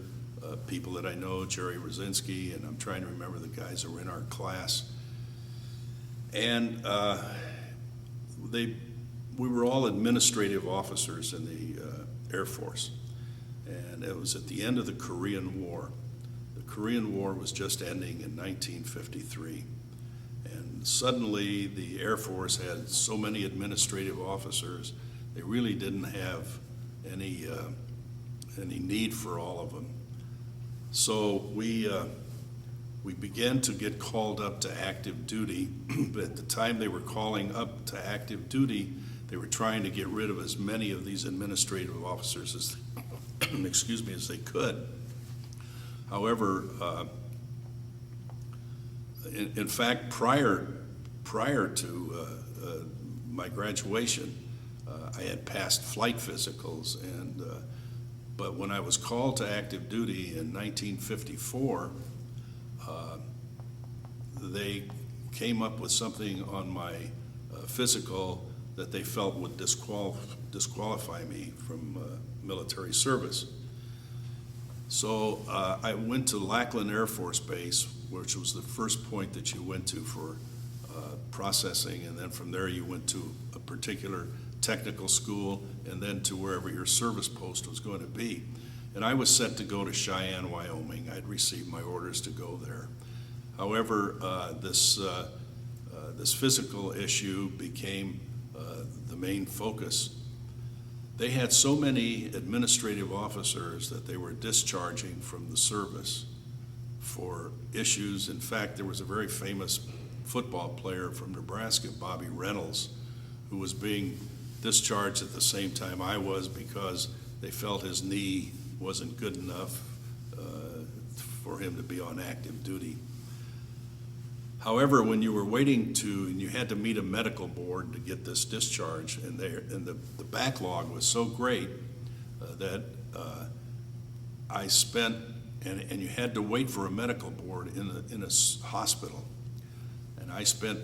people that I know, Jerry Rosinski, and I'm trying to remember the guys that were in our class. And we were all administrative officers in the Air Force, and it was at the end of the Korean War. The Korean War was just ending in 1953, and suddenly the Air Force had so many administrative officers, they really didn't have any need for all of them. So we began to get called up to active duty, but at the time they were calling up to active duty, they were trying to get rid of as many of these administrative officers as, as they could. However, in fact, prior to my graduation, I had passed flight physicals, but when I was called to active duty in 1954, they came up with something on my physical that they felt would disqualify me from military service. So I went to Lackland Air Force Base, which was the first point that you went to for processing, and then from there you went to a particular technical school, and then to wherever your service post was going to be. And I was set to go to Cheyenne, Wyoming. I'd received my orders to go there. However, this physical issue became the main focus. They had so many administrative officers that they were discharging from the service for issues. In fact, there was a very famous football player from Nebraska, Bobby Reynolds, who was being discharged at the same time I was because they felt his knee wasn't good enough for him to be on active duty. However, when you were waiting and you had to meet a medical board to get this discharge, and the backlog was so great that I spent, and you had to wait for a medical board in a hospital. And I spent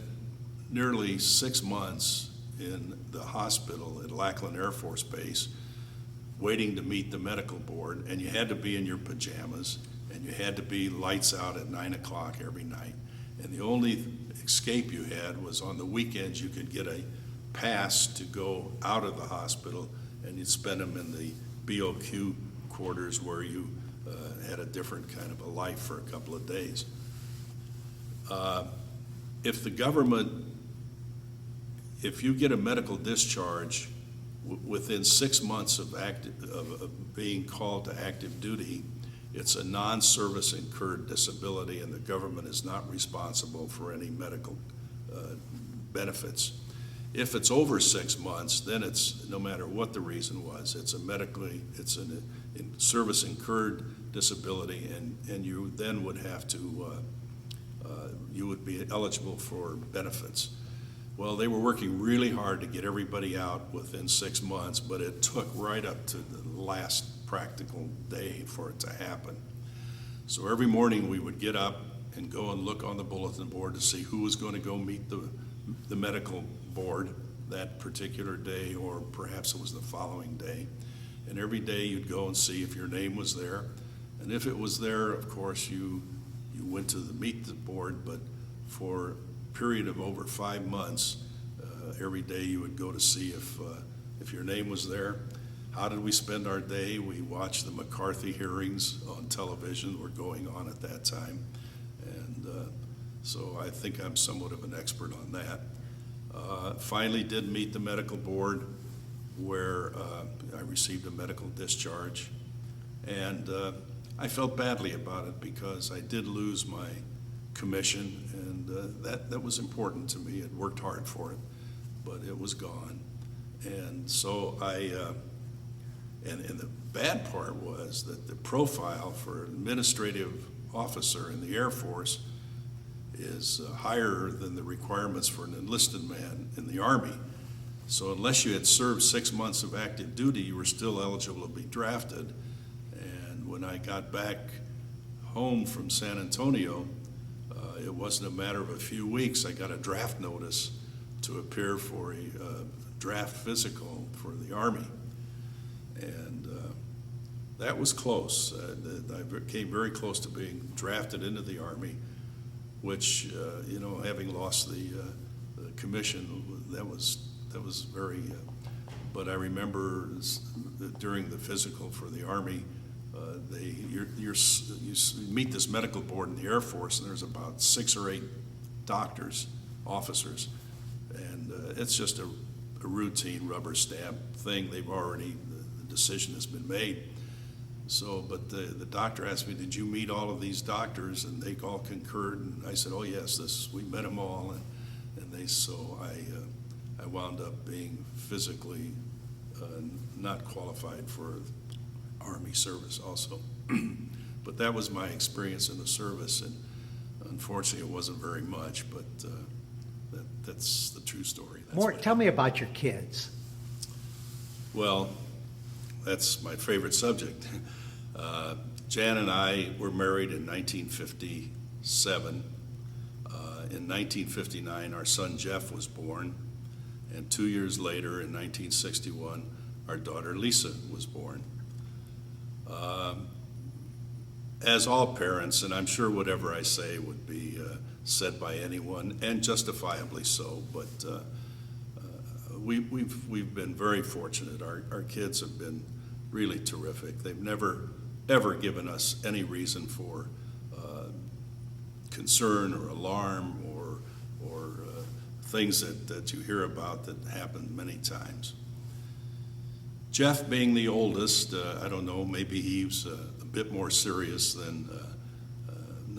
nearly 6 months in the hospital at Lackland Air Force Base waiting to meet the medical board, and you had to be in your pajamas, and you had to be lights out at 9 o'clock every night. And the only escape you had was on the weekends you could get a pass to go out of the hospital, and you'd spend them in the BOQ quarters where you had a different kind of a life for a couple of days. If the government, if you get a medical discharge within 6 months of being called to active duty, it's a non-service incurred disability, and the government is not responsible for any medical benefits. If it's over 6 months, then it's, no matter what the reason was, it's a service incurred disability, and you then would have to, you would be eligible for benefits. Well, they were working really hard to get everybody out within 6 months, but it took right up to the last practical day for it to happen. So every morning we would get up and go and look on the bulletin board to see who was going to go meet the medical board that particular day, or perhaps it was the following day. And every day you'd go and see if your name was there. And if it was there, of course, you went to meet the board, but for a period of over 5 months, every day you would go to see if your name was there. How did we spend our day? We watched the McCarthy hearings on television were going on at that time. And so I think I'm somewhat of an expert on that. Finally did meet the medical board where I received a medical discharge. And I felt badly about it because I did lose my commission, and that was important to me. I'd worked hard for it, but it was gone. And so and the bad part was that the profile for an administrative officer in the Air Force is higher than the requirements for an enlisted man in the Army. So unless you had served 6 months of active duty, you were still eligible to be drafted. And when I got back home from San Antonio, it wasn't a matter of a few weeks. I got a draft notice to appear for a draft physical for the Army. And that was close. I came very close to being drafted into the Army, which, having lost the commission, that was very, but I remember during the physical for the Army, you meet this medical board in the Air Force, and there's about 6 or 8 doctors, officers, and it's just a routine rubber stamp thing. The decision has been made. So, but the doctor asked me, did you meet all of these doctors? And they all concurred, and I said, oh yes, we met them all, so I wound up being physically not qualified for Army service also. But that was my experience in the service, and unfortunately it wasn't very much, but that's the true story. Mort, tell me about your kids. Well, that's my favorite subject. Jan and I were married in 1957. In 1959, our son Jeff was born, and 2 years later, in 1961, our daughter Lisa was born. as all parents, and I'm sure whatever I say would be said by anyone, and justifiably so, but we've been very fortunate. Our kids have been really terrific. They've never, ever given us any reason for concern or alarm or things that you hear about that happen many times. Jeff, being the oldest, I don't know, maybe he's a bit more serious than,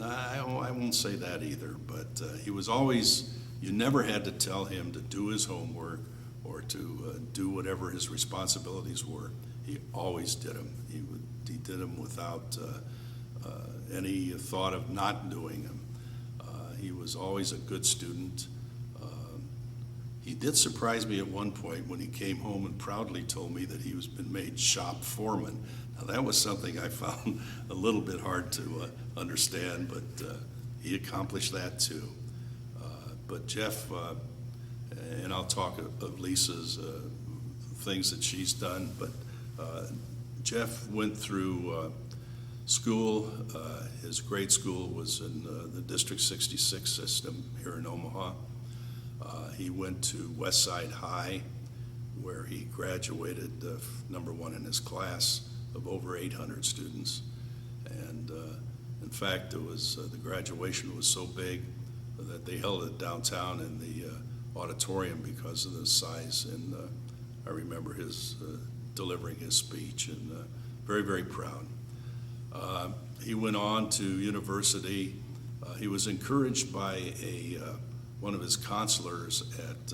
I won't say that either, but he was always, you never had to tell him to do his homework or to do whatever his responsibilities were. He always did them. He did them without any thought of not doing them. He was always a good student. He did surprise me at one point when he came home and proudly told me that he was been made shop foreman. Now that was something I found a little bit hard to understand, but he accomplished that too. But Jeff, and I'll talk of Lisa's things that she's done, but Jeff went through school. His grade school was in the District 66 system here in Omaha. He went to West Side High, where he graduated number one in his class of over 800 students. And in fact, it was the graduation was so big that they held it downtown in the auditorium because of the size. And I remember his delivering his speech, and very, very proud. He went on to university. He was encouraged by one of his counselors at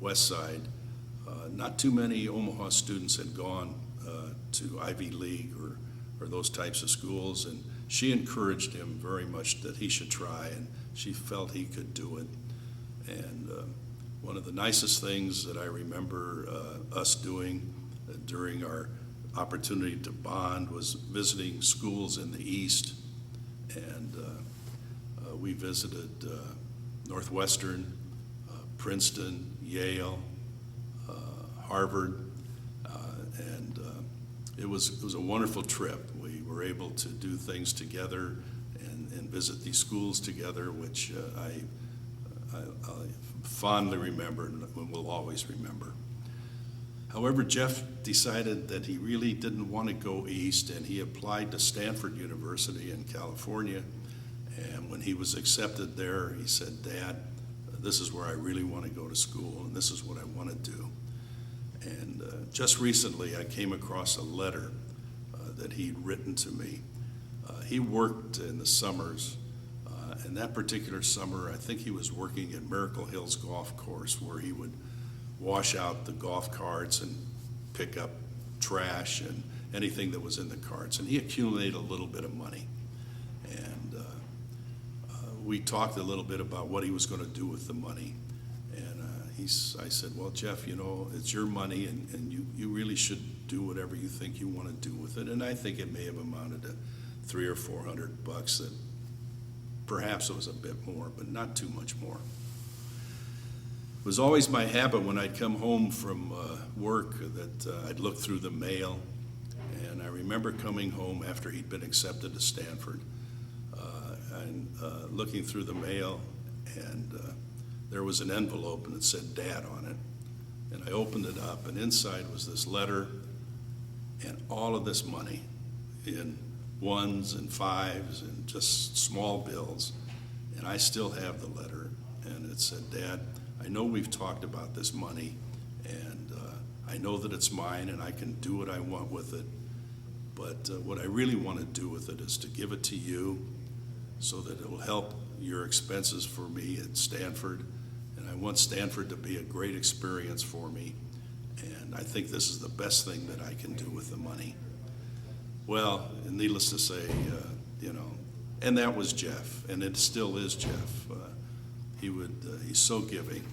Westside. Not too many Omaha students had gone to Ivy League or those types of schools, and she encouraged him very much that he should try, and she felt he could do it. And one of the nicest things that I remember us doing during our opportunity to bond was visiting schools in the East, and we visited Northwestern, Princeton, Yale, Harvard, and it was a wonderful trip. We were able to do things together and visit these schools together, which I fondly remember and will always remember. However, Jeff decided that he really didn't want to go east, and he applied to Stanford University in California. And when he was accepted there, he said, "Dad, this is where I really want to go to school, and this is what I want to do." And just recently, I came across a letter that he'd written to me. He worked in the summers, and that particular summer, I think he was working at Miracle Hills Golf Course, where he would wash out the golf carts and pick up trash and anything that was in the carts. And he accumulated a little bit of money. And we talked a little bit about what he was going to do with the money. And I said, "Well, Jeff, you know, it's your money, and you really should do whatever you think you want to do with it." And I think it may have amounted to $300 or $400. That perhaps it was a bit more, but not too much more. It was always my habit when I'd come home from work that I'd look through the mail. And I remember coming home after he'd been accepted to Stanford and looking through the mail, and there was an envelope and it said "Dad" on it. And I opened it up, and inside was this letter and all of this money in ones and fives and just small bills. And I still have the letter, and it said, "Dad, I know we've talked about this money, and I know that it's mine and I can do what I want with it, but what I really want to do with it is to give it to you so that it will help your expenses for me at Stanford, and I want Stanford to be a great experience for me, and I think this is the best thing that I can do with the money." Well, and needless to say, and that was Jeff, and it still is Jeff. He's so giving.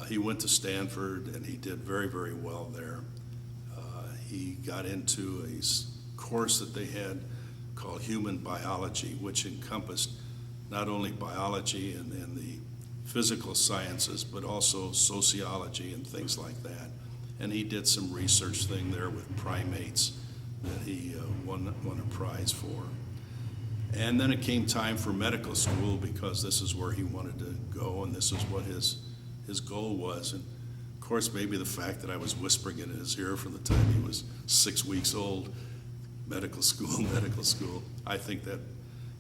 He went to Stanford, and he did very, very well there. He got into a course that they had called Human Biology, which encompassed not only biology and the physical sciences, but also sociology and things like that. And he did some research thing there with primates that he won a prize for. And then it came time for medical school because this is where he wanted to go and this is what his goal was. And of course, maybe the fact that I was whispering in his ear from the time he was 6 weeks old, medical school, medical school, I think that,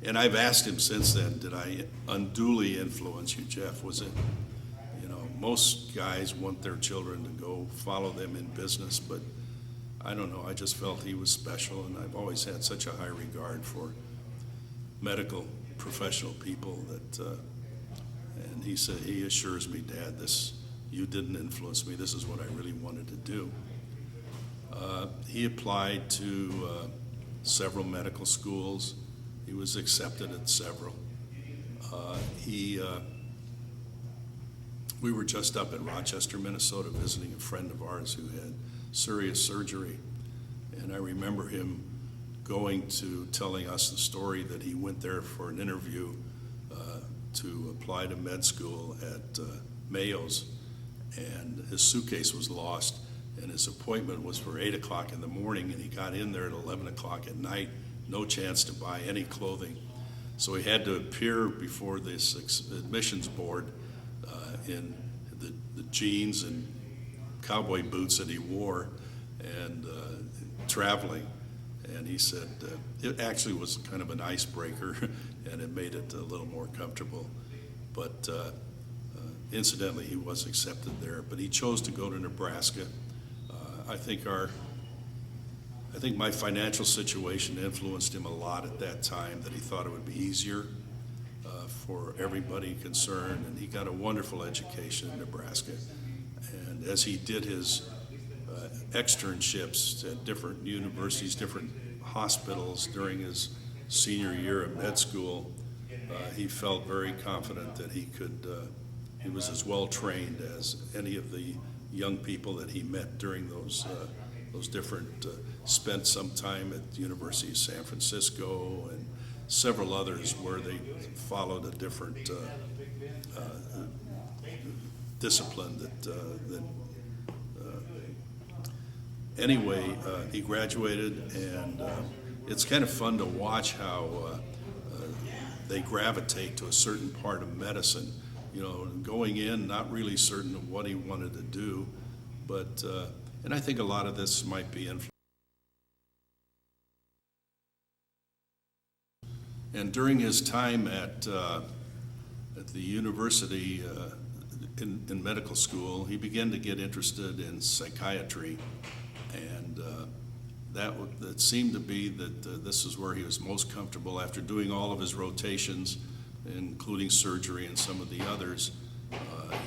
and I've asked him since then, did I unduly influence you, Jeff? Was it, most guys want their children to go follow them in business, but I don't know, I just felt he was special, and I've always had such a high regard for medical professional people that, and he said, he assures me, Dad, you didn't influence me, this is what I really wanted to do. He applied to several medical schools. He was accepted at several. We were just up in Rochester, Minnesota, visiting a friend of ours who had serious surgery. And I remember him telling us the story that he went there for an interview to apply to med school at Mayo's. And his suitcase was lost, and his appointment was for 8 o'clock in the morning, and he got in there at 11 o'clock at night, no chance to buy any clothing. So he had to appear before this admissions board in the jeans and cowboy boots that he wore and traveling. And he said it actually was kind of an icebreaker and it made it a little more comfortable. But incidentally, he was accepted there. But he chose to go to Nebraska. I think my financial situation influenced him a lot at that time, that he thought it would be easier for everybody concerned, and he got a wonderful education in Nebraska. And as he did his externships at different universities, different hospitals during his senior year of med school, he felt very confident that he was as well trained as any of the young people that he met during those different, spent some time at the University of San Francisco and several others where they followed a different discipline anyway, he graduated, and it's kind of fun to watch how they gravitate to a certain part of medicine, going in not really certain of what he wanted to do, but and I think a lot of this might be influenced. And during his time at the university in medical school, he began to get interested in psychiatry, and that seemed to be that this is where he was most comfortable after doing all of his rotations, including surgery and some of the others.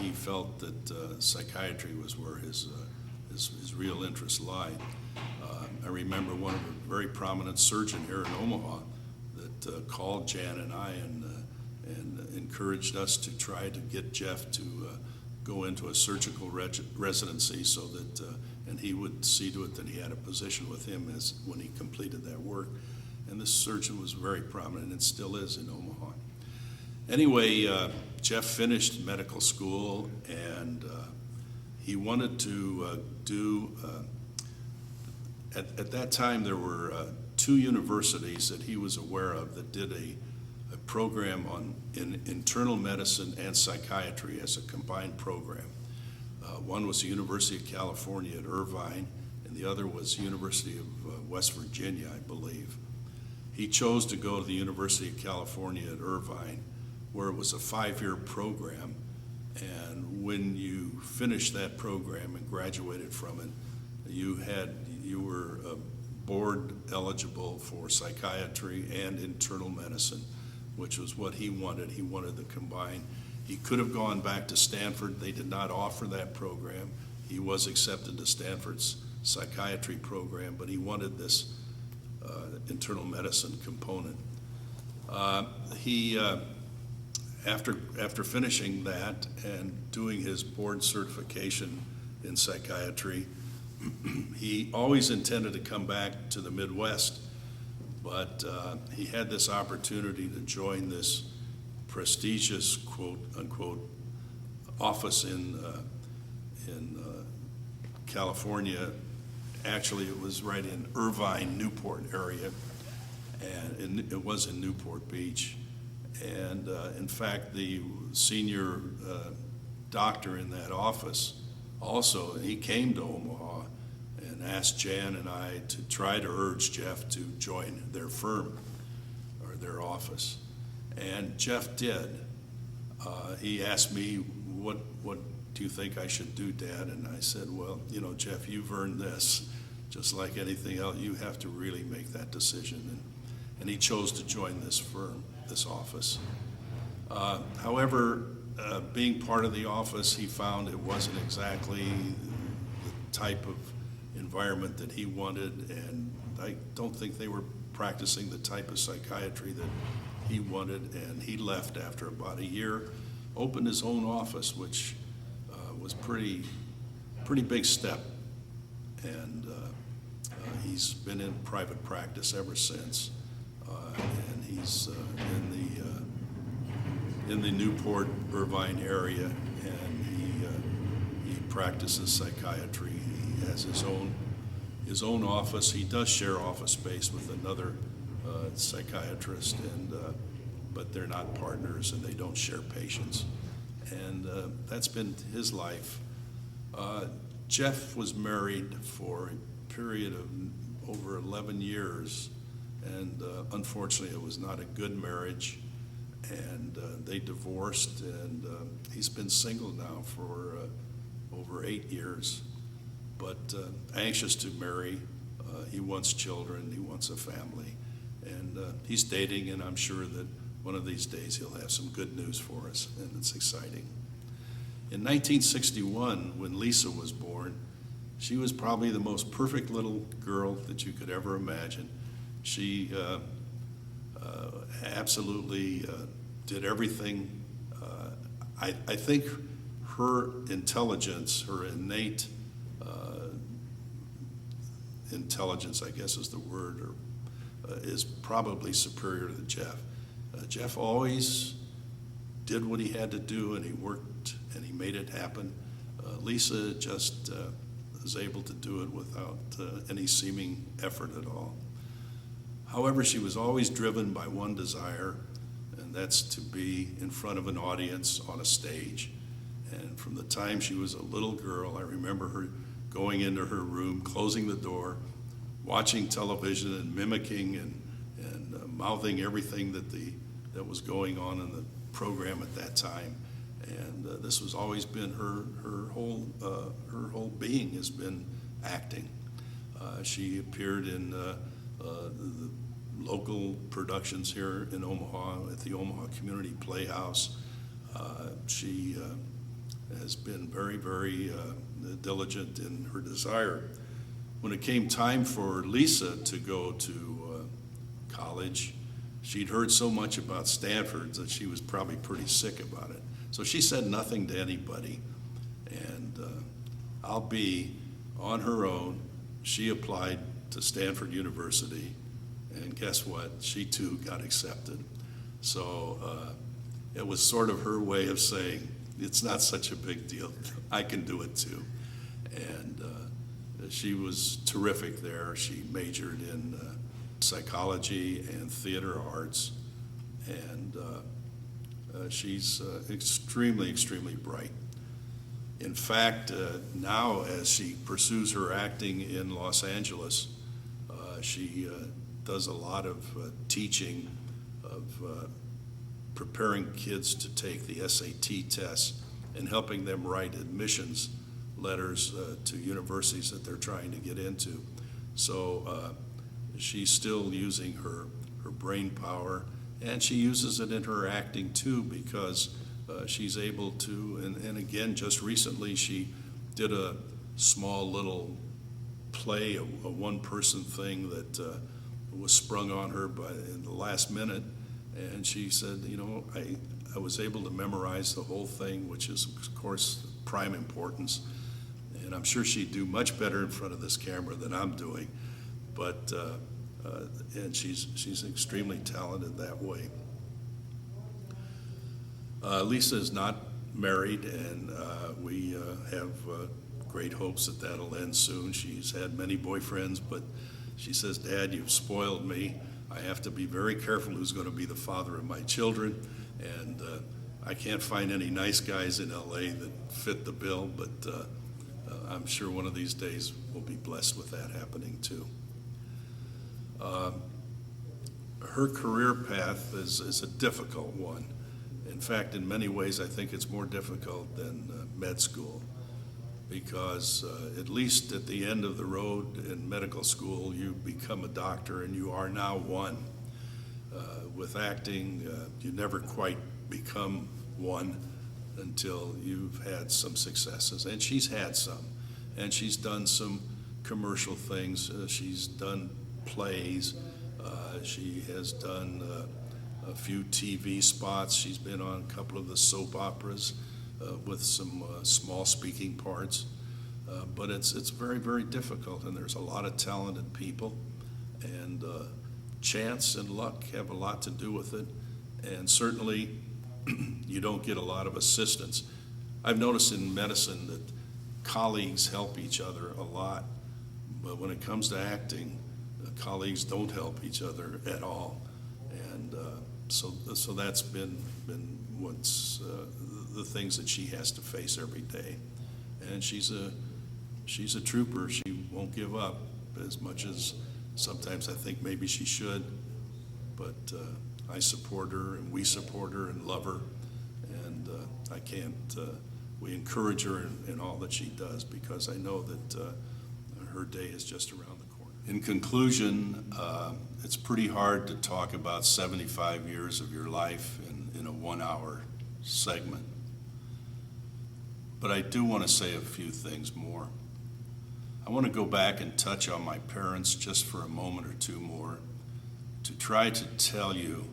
He felt that psychiatry was where his real interest lied. I remember one of a very prominent surgeon here in Omaha that called Jan and I and encouraged us to try to get Jeff to go into a surgical residency so that, and he would see to it that he had a position with him when he completed that work. And this surgeon was very prominent and still is in Omaha. Anyway, Jeff finished medical school, and he wanted to at that time there were 2 universities that he was aware of that did a program in internal medicine and psychiatry as a combined program. One was the University of California at Irvine, and the other was University of West Virginia, I believe. He chose to go to the University of California at Irvine, where it was a 5-year program, and when you finished that program and graduated from it, you were board eligible for psychiatry and internal medicine, which was what he wanted. He wanted to combine. He could have gone back to Stanford. They did not offer that program. He was accepted to Stanford's psychiatry program, but he wanted this internal medicine component. After finishing that and doing his board certification in psychiatry, he always intended to come back to the Midwest, but he had this opportunity to join this prestigious, quote unquote, office in California. Actually, it was right in Irvine, Newport area, and it was in Newport Beach. And in fact, the senior doctor in that office also, he came to Omaha and asked Jan and I to try to urge Jeff to join their firm or their office. And Jeff did. He asked me, what do you think I should do, Dad? And I said, well, you know, Jeff, you've earned this. Just like anything else, you have to really make that decision. And he chose to join this firm, this office. However, being part of the office, he found it wasn't exactly the type of environment that he wanted, and I don't think they were practicing the type of psychiatry that he wanted, and he left after about a year, opened his own office, which was pretty big step, and he's been in private practice ever since, and he's in the Newport, Irvine area, and he practices psychiatry. He has his own office. He does share office space with another psychiatrist, but they're not partners and they don't share patients. And that's been his life. Jeff was married for a period of over 11 years, and unfortunately it was not a good marriage, and they divorced, and he's been single now for over 8 years, but anxious to marry. He wants children, he wants a family, and he's dating, and I'm sure that one of these days he'll have some good news for us, and it's exciting. In 1961, when Lisa was born, she was probably the most perfect little girl that you could ever imagine. She absolutely did everything. I think her intelligence, her innate intelligence, I guess is the word, is probably superior to Jeff. Jeff always did what he had to do, and he worked and he made it happen. Lisa just was able to do it without any seeming effort at all. However, she was always driven by one desire, and that's to be in front of an audience on a stage. And from the time she was a little girl, I remember her going into her room, closing the door, watching television and mimicking and mouthing everything that was going on in the program at that time. And this has always been her whole being has been acting. She appeared in the local productions here in Omaha at the Omaha Community Playhouse. She has been very, very diligent in her desire. When it came time for Lisa to go to college, she'd heard so much about Stanford that she was probably pretty sick about it. So she said nothing to anybody, and I'll be on her own. She applied to Stanford University, and guess what? She too got accepted. So it was sort of her way of saying, it's not such a big deal. I can do it too. And she was terrific there. She majored in psychology and theater arts, and she's extremely, extremely bright. In fact, now as she pursues her acting in Los Angeles, she does a lot of teaching of preparing kids to take the SAT tests and helping them write admissions letters to universities that they're trying to get into. So she's still using her brain power, and she uses it in her acting too, because she's able to, and again, just recently she did a small little play, a one-person thing that was sprung on her in the last minute, and she said, you know, I was able to memorize the whole thing, which is, of course, prime importance, and I'm sure she'd do much better in front of this camera than I'm doing, but and she's extremely talented that way. Lisa is not married, and we have great hopes that that'll end soon. She's had many boyfriends, but she says, Dad, you've spoiled me. I have to be very careful who's going to be the father of my children, and I can't find any nice guys in LA that fit the bill, but I'm sure one of these days we'll be blessed with that happening too. Her career path is a difficult one. In fact, in many ways, I think it's more difficult than med school, because at least at the end of the road in medical school, you become a doctor, and you are now one. With acting, you never quite become one until you've had some successes, and she's had some, and she's done some commercial things. She's done plays. She has done a few TV spots. She's been on a couple of the soap operas with some small speaking parts. But it's very, very difficult, and there's a lot of talented people, and chance and luck have a lot to do with it, and certainly you don't get a lot of assistance. I've noticed in medicine that colleagues help each other a lot, but when it comes to acting, colleagues don't help each other at all, and so that's been what's the things that she has to face every day. And she's a trooper. She won't give up as much as sometimes I think maybe she should, but I support her, and we support her and love her, and we encourage her in all that she does, because I know that her day is just around the corner. In conclusion, it's pretty hard to talk about 75 years of your life in a 1-hour segment, but I do want to say a few things more. I want to go back and touch on my parents just for a moment or two more, to try to tell you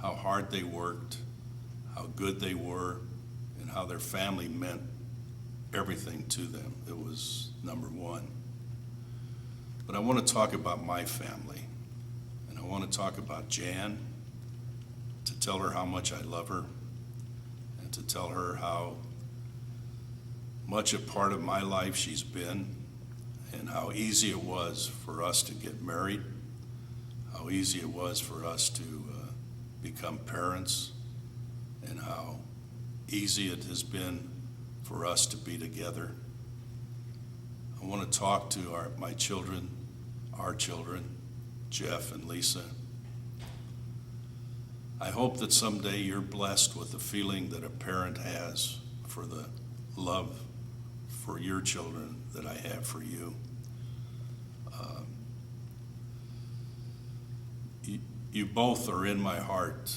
how hard they worked, how good they were, and how their family meant everything to them. It was number one. But I want to talk about my family, and I want to talk about Jan, to tell her how much I love her, and to tell her how much a part of my life she's been, and how easy it was for us to get married, how easy it was for us to become parents, and how easy it has been for us to be together. I want to talk to my children, our children, Jeff and Lisa. I hope that someday you're blessed with the feeling that a parent has for the love for your children that I have for you. You both are in my heart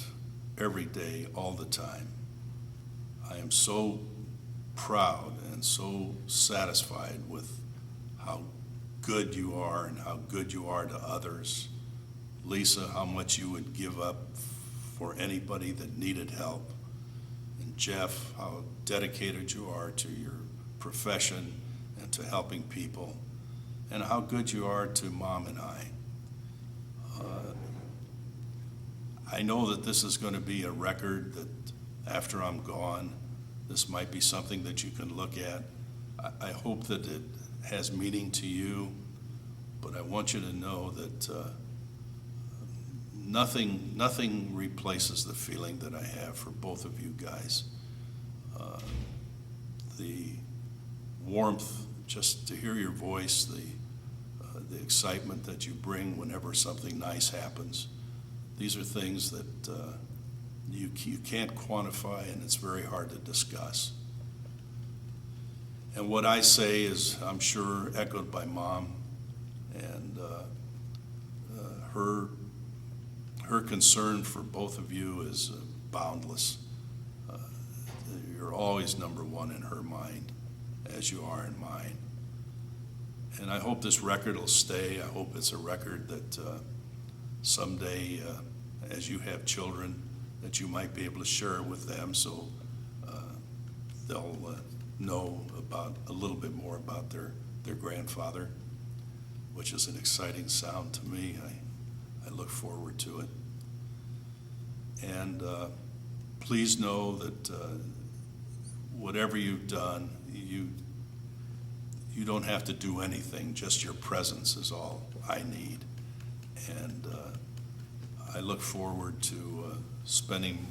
every day, all the time. I am so proud and so satisfied with how good you are and how good you are to others. Lisa, how much you would give up for anybody that needed help. And Jeff, how dedicated you are to your profession and to helping people. And how good you are to Mom and I. I know that this is going to be a record that after I'm gone, this might be something that you can look at. I hope that it has meaning to you, but I want you to know that nothing replaces the feeling that I have for both of you guys. The warmth, just to hear your voice, the excitement that you bring whenever something nice happens. These are things that you can't quantify, and it's very hard to discuss. And what I say is, I'm sure, echoed by Mom, and her concern for both of you is boundless. You're always number one in her mind, as you are in mine. And I hope this record will stay. I hope it's a record that someday, as you have children, that you might be able to share it with them, so they'll know about a little bit more about their grandfather, which is an exciting sound to me. I look forward to it. And please know that whatever you've done, you don't have to do anything. Just your presence is all I need. And I look forward to spending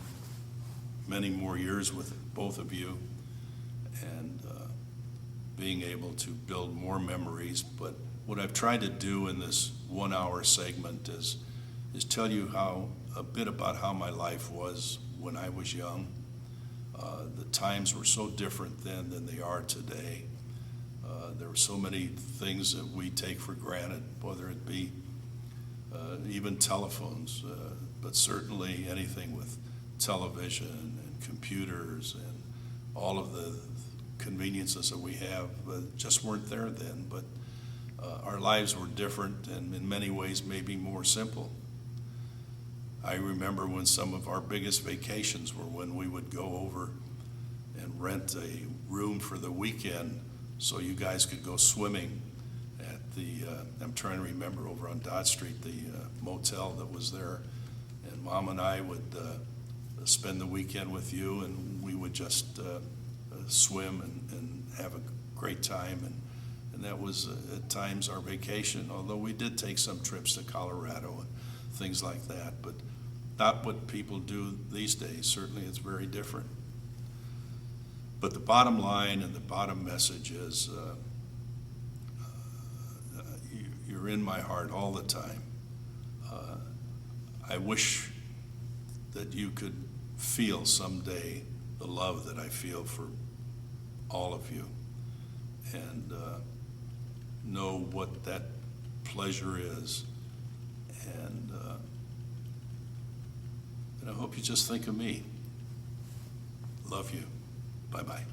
many more years with both of you and being able to build more memories. But what I've tried to do in this 1 hour segment is tell you a bit about how my life was when I was young. The times were so different then than they are today. There were so many things that we take for granted, whether it be even telephones, but certainly anything with television and computers and all of the conveniences that we have just weren't there then. But our lives were different and in many ways maybe more simple. I remember when some of our biggest vacations were when we would go over and rent a room for the weekend so you guys could go swimming at the, I'm trying to remember, over on Dodge Street, the motel that was there. And Mom and I would spend the weekend with you, and we would just swim and have a great time. And that was at times our vacation, although we did take some trips to Colorado and things like that, but not what people do these days. Certainly it's very different. But the bottom line and the bottom message is you're in my heart all the time. I wish that you could feel someday the love that I feel for all of you and know what that pleasure is. And I hope you just think of me. Love you. Bye-bye.